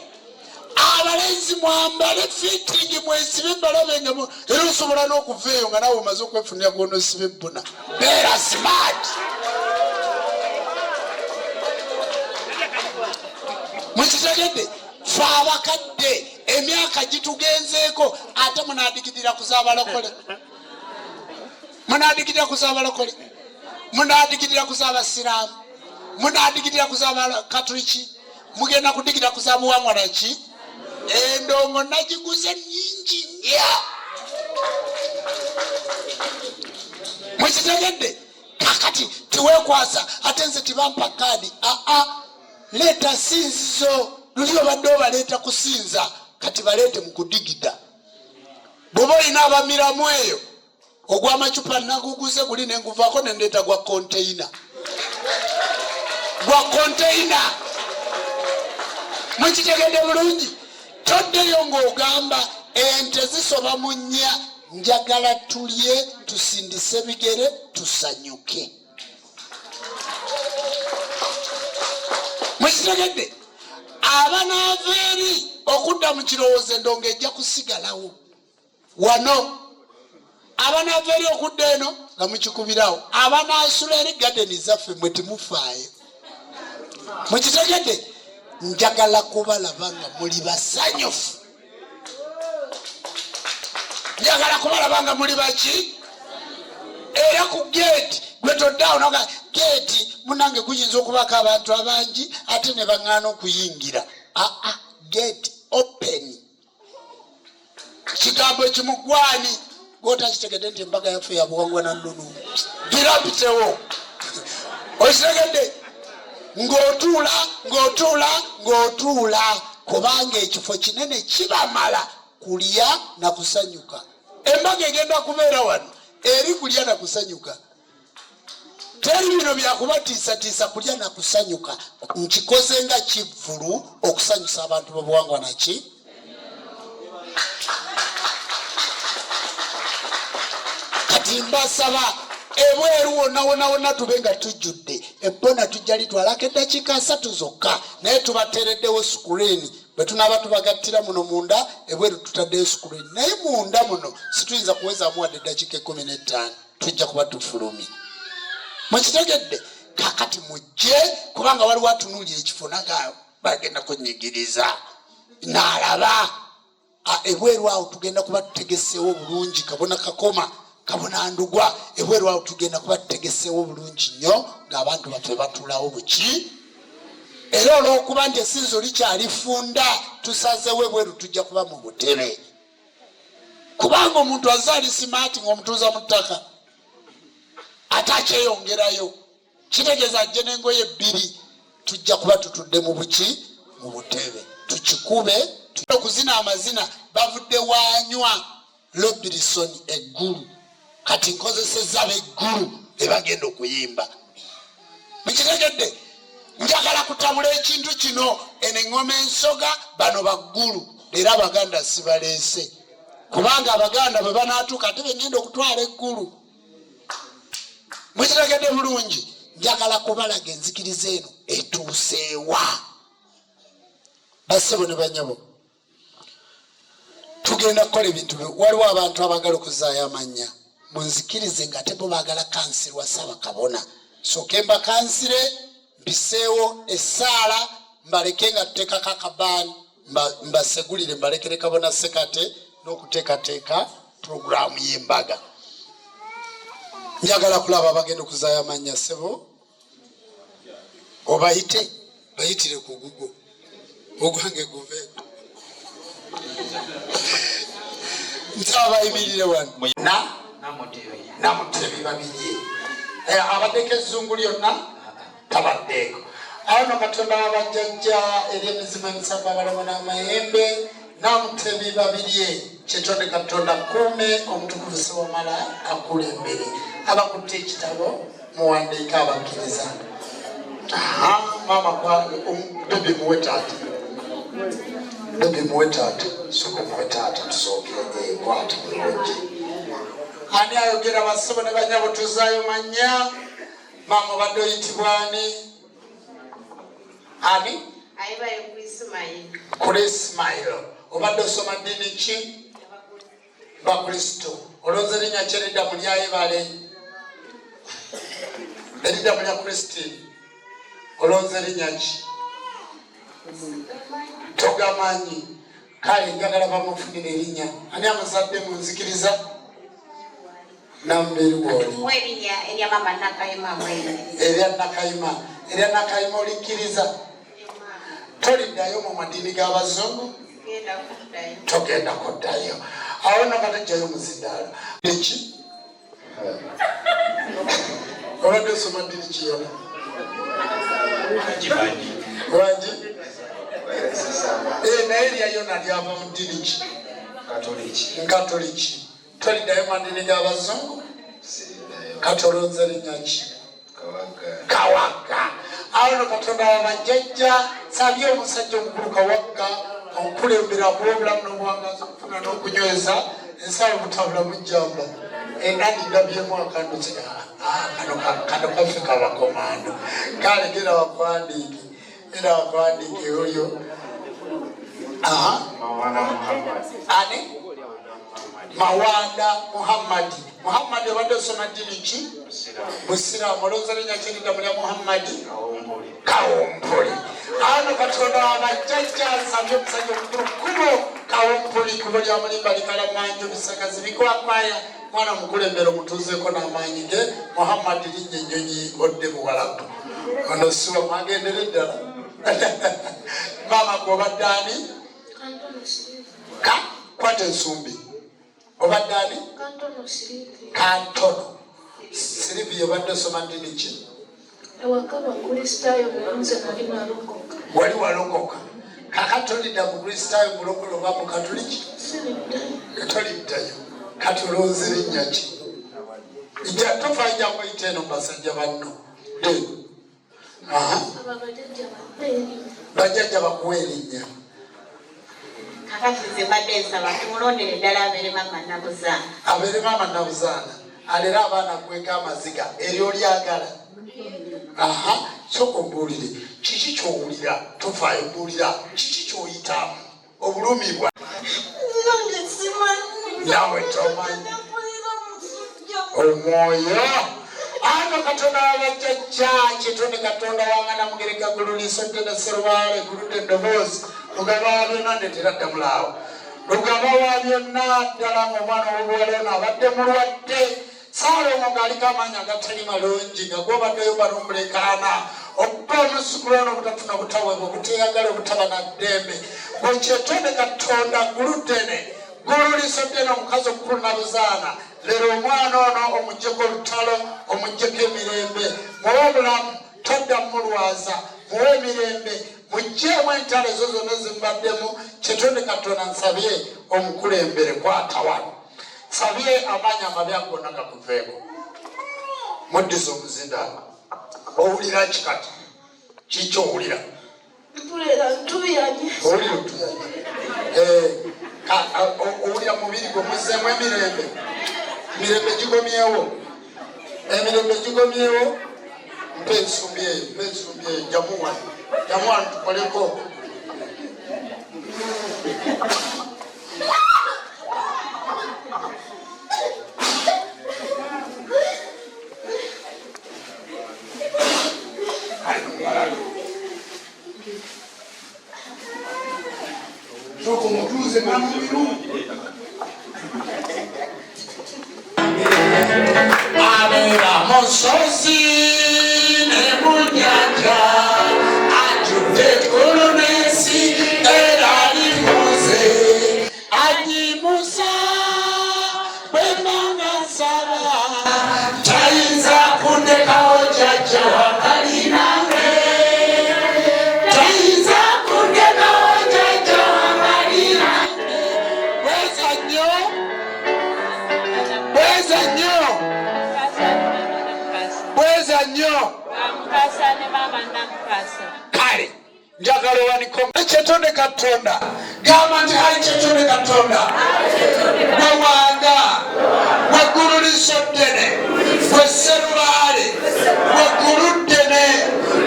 Abalenzi mwambale fitingi mwesibe embalabe nga era osobola n'okuveeyo nga nawe omaze okwefunira gw'onoosiba ebbuna. Beera smart. Mukitegedde? Fe abakadde emyaka gitugenzeeko ate munaadikirira kuzaabalokole. Munaadikirira kuzaabalokole. Munaadikirira kuzaabasiraamu. Munaadikirira kuzaabakatuliki. Mugenda kudikira kuzaabuwangwa naki? Endongo nagiguze nnyingi nnyo. Mukitegedde? Kakati tiweekwasa ate nze tibampa kaadi. Leeta sinzizo. Luli obadde obaleeta kusinza kati baleete mu kudigida. Bw'oba olina abamiramu eyo ogw'amacupa naguguze guli nenguvaako nendeeta gwa konteyina. Gwa konteyina. Mukitegedde bulungi? Toddeyo ng'ogamba ente zisoba mu nnya. Njagala tulye tusindise bigere tusanyuke. Mwekitegedde abanaava eri okudda mu kirowoozo endongo ejja kusigalawo wano. Abanaava eri okudda eno nga mukikubirawo. Abanaasula eri gadeni zaffe mwe timufaayo. Mwekitegedde njagala kubalaba nga muli basanyufu. Njagala kubalaba nga muli baki. Era ku geeti gwe toddawo noga geeti munange guyinza okubaka abantu abangi ate ne baŋŋaana okuyingira. Geeti open. Kigambo ekimugwani gwotakitegedde nti embaga yaffe yabuwangwa na nnunu girapitewo. Okitegedde ng'otuula kubanga ekifo kinene kibamala kulya na kusanyuka. Embaga egenda kubeera wano eri kulya na kusanyuka. Teri bino byakubatiisatiisa kulya na kusanyuka. Nkikoze nga kivvulu okusanyusa abantu b'obuwangwa naki. Kati mbasaba ebweru wonna tube nga tujjudde. Ebbona tujja litwalako eddakiika 3 zokka naye tubateereddewo screen. Bwe tunaaba tubagattira muno munda ebweru tutaddeyo screen. Naye munda muno situyinza kuwezaamu wadde eddakiika 15 tujja kuba tufulumye. Mwekitegedde kakati mujje kubanga waliwo atunuulira ekifo naga bagenda kunyigiriza n'alaba. Ebweru awo tugenda kuba tutegeseewo bulungi. Kabona kakoma kabona ndugwa ebweru awo tugenda kuba tutegeseewo bulungi nnyo ng'abantu baffe batulawo buki. Era olw'okuba nti essinzo likyalifunda tusazeewo ebweru tujja kuba mu butebe. Kubanga omuntu azaali simaati ng'omutuuza mu ttaka ate akyeyongerayo. Kitegeeza ajje n'engoye 2 tujja kuba tutudde mu buki mu butebe. Tukikube okuzina amazina bavudde wanywa Robertson eggulu. Kati nkozesezza beggulu ebagenda okuyimba. Mukitegedde njagala kutabula ekintu kino enengoma ensoga bano baggulu. Era abaganda sibaleese kubanga abaganda bwe banaatuuka ate bengenda okutwala eggulu. Mukitegedde bulungi. Njagala kubalaga enzikiriza eno etuuseewa. Bassebo ne banyabo tugenda kukola ebintu. Waliwo abantu abagala okuzaayo amannya. Munzikirize nga ate bo baagala kansirwa Ssaabakabona. Sooke mbakansire mbiseewo essaala mbaleke nga tuteekako akabaani mbasegulire mbalekere Kabona Sekate n'okuteekateeka puroguraamu y'embaga. Njagala kulaba abagenda okuzaayo amannya ssebo. Obayite bayitire ku Google ogwange guve. Nsaba bayimirire wano namutebi babiri. Abaddeko ezzungu lyonna tabaddeeko. Awo Katonda wabajjajja eri emizimu emisanvu abalama n'amayembe namutebi babiri. Kyetonde Katonda kuume omutukuvu Sewamala akulembere. Abakutte ekitabo muwandiike abakkiriza. Mama kwa bebi muwe taata. Bebi muwe taata. Soko muwe taata tusooke kwata bulungi. Ani ayogera bassebo ne banyabo tuzaayo mannya. Mama obadde oyitibwa ani? Ani? Ayibaye ku Ismail. Ku Ismail. Obadde osoma ddiini ki? Bakristo. Olowooza erinnya ki eridda mu lya Ayibale? Eridda mu lya Kristine. Olowooza erinnya ki? Togamanyi. Kale njagala bamufunira erinnya. Ani amuzadde munzikiriza? Nambeeri woli. Mwerinya erya mama Nakayima mweri. Erya Nakayima. Erya Nakayima olikkiriza? Toliddayo mu madiini g'Abazungu? Togenda kuddayo. Awo nakatajjayo muzindaalo. Eki? Obadde osoma ddiini ki yona? Wangi? Naye erya yona lyava mu ddiini ki? Nkatoliki. Toliddayo mu madiini g'Abazungu? Katolonze linnya ki? Kawagga. Awo Katonda wabajjajja sabye omusajja omukulu Kawagga okulembera obulamu n'obuwangazi okufuna n'okunyweza ensala obutabula mu jjamba endani ndabyemu akantu kano kaffe kabakomando kale gera wakwandiike oyo ani Mawanda Muhammadi obadde osoma ddini ki busiraamu olowooza linnya kirinda mulya Muhammadi Kawompoli ano Katonda wabajjajja nsabye omusajja omukulu kubo Kawompoli kubo lya mulimba likalamanjo bisagazi bikwakwaya mwana mukulembera omutuuzeeko n'amaanyi ge Muhammadi linnya ennyonyi odde Buwalabu ono siwa mwagendere ddala maama gw'obadde ani kwata ensumbi obadde ani Kantono Sirivi obadde osoma ddini ki wali walokoka kakati olidda mu kristaayo mulokole oba mu katoliki katoliddayo kati olowooza erinnya ki tofanja kuyita eno basajja banno bajjajja bakuwa erinnya kakati zibadde nsaba tumulondere ddala abeere maama Nabuzaana alera abaana kweka amaziga eryo lyagala soko mbuulire kiki kyowulira tofaayo mbuulira kiki kyoyitamu obulumibwa nawe tomanyi omwoyo ano Katonda wabajjajja kitonde Katonda wangana mugereka gululiso ddene serubaale guludde eddoboozi lugaba wa byonna ndetera ddamulaawo lugaba wa byonna ddala mu omwana w'obuwala ono abadde mulwadde Saalongo ng'aliko amaanyi agatali malungi nga gw'obaddeyo balumulekaana okuba omusukulu ono obutafuna butaweebwa obuteeyagala obutaba na ddembe bwekyetonde Katonda guluddene gululiso ddene omukazi omukulu Nabuzaana leero omwana ono omuggyeko olutalo omuggyeko emirembe muwe obulamu todda mulwaza muwe emirembe muggyemu entalo ezo zonna zimubaddemu kyetonde Katonda nsabye omukulembere kwatawano sabye amaanyi amabi agonna gakuveeko muddiza omuzindaalo owulira kikati kiki owulira owulira otuyanye owulira mubiri gwe muzzeemu emirembe gigomyewo mpa ensumbi eyo jamuwano tukoleko Soko mutuuze mamubiru abeera musozi ne munyanja ajudde ekkulu n'ensi era alimuze agimusa bwe mama nsaba tayinza kundekawo jjajja wakali nange tayinza kundekawo jjajja wakali nange bweza nnyo kale njagala owaniko ekyetonde Katonda gamba nti ali kyetonde Katonda bwewanga bweggulu liso ddene bwe serubaale bweggulu ddene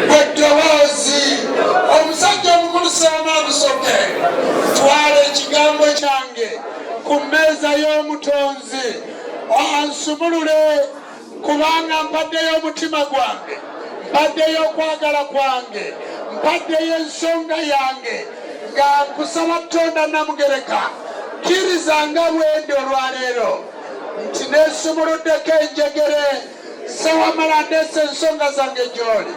bweddoboozi omusajja omukulu Ssemaabusoke twala ekigambo kyange ku mmeeza y'omutonzi ansumulule kubanga mpaddeyo omutima gwange mpaddeyo okwagala kwange mpaddeyo ensonga yange nga nkusaba Tonda Namugereka kkirizanga bwendi olwaleero nti neesumuluddeko enjegere sewamala ndeesa ensonga zange gy'oli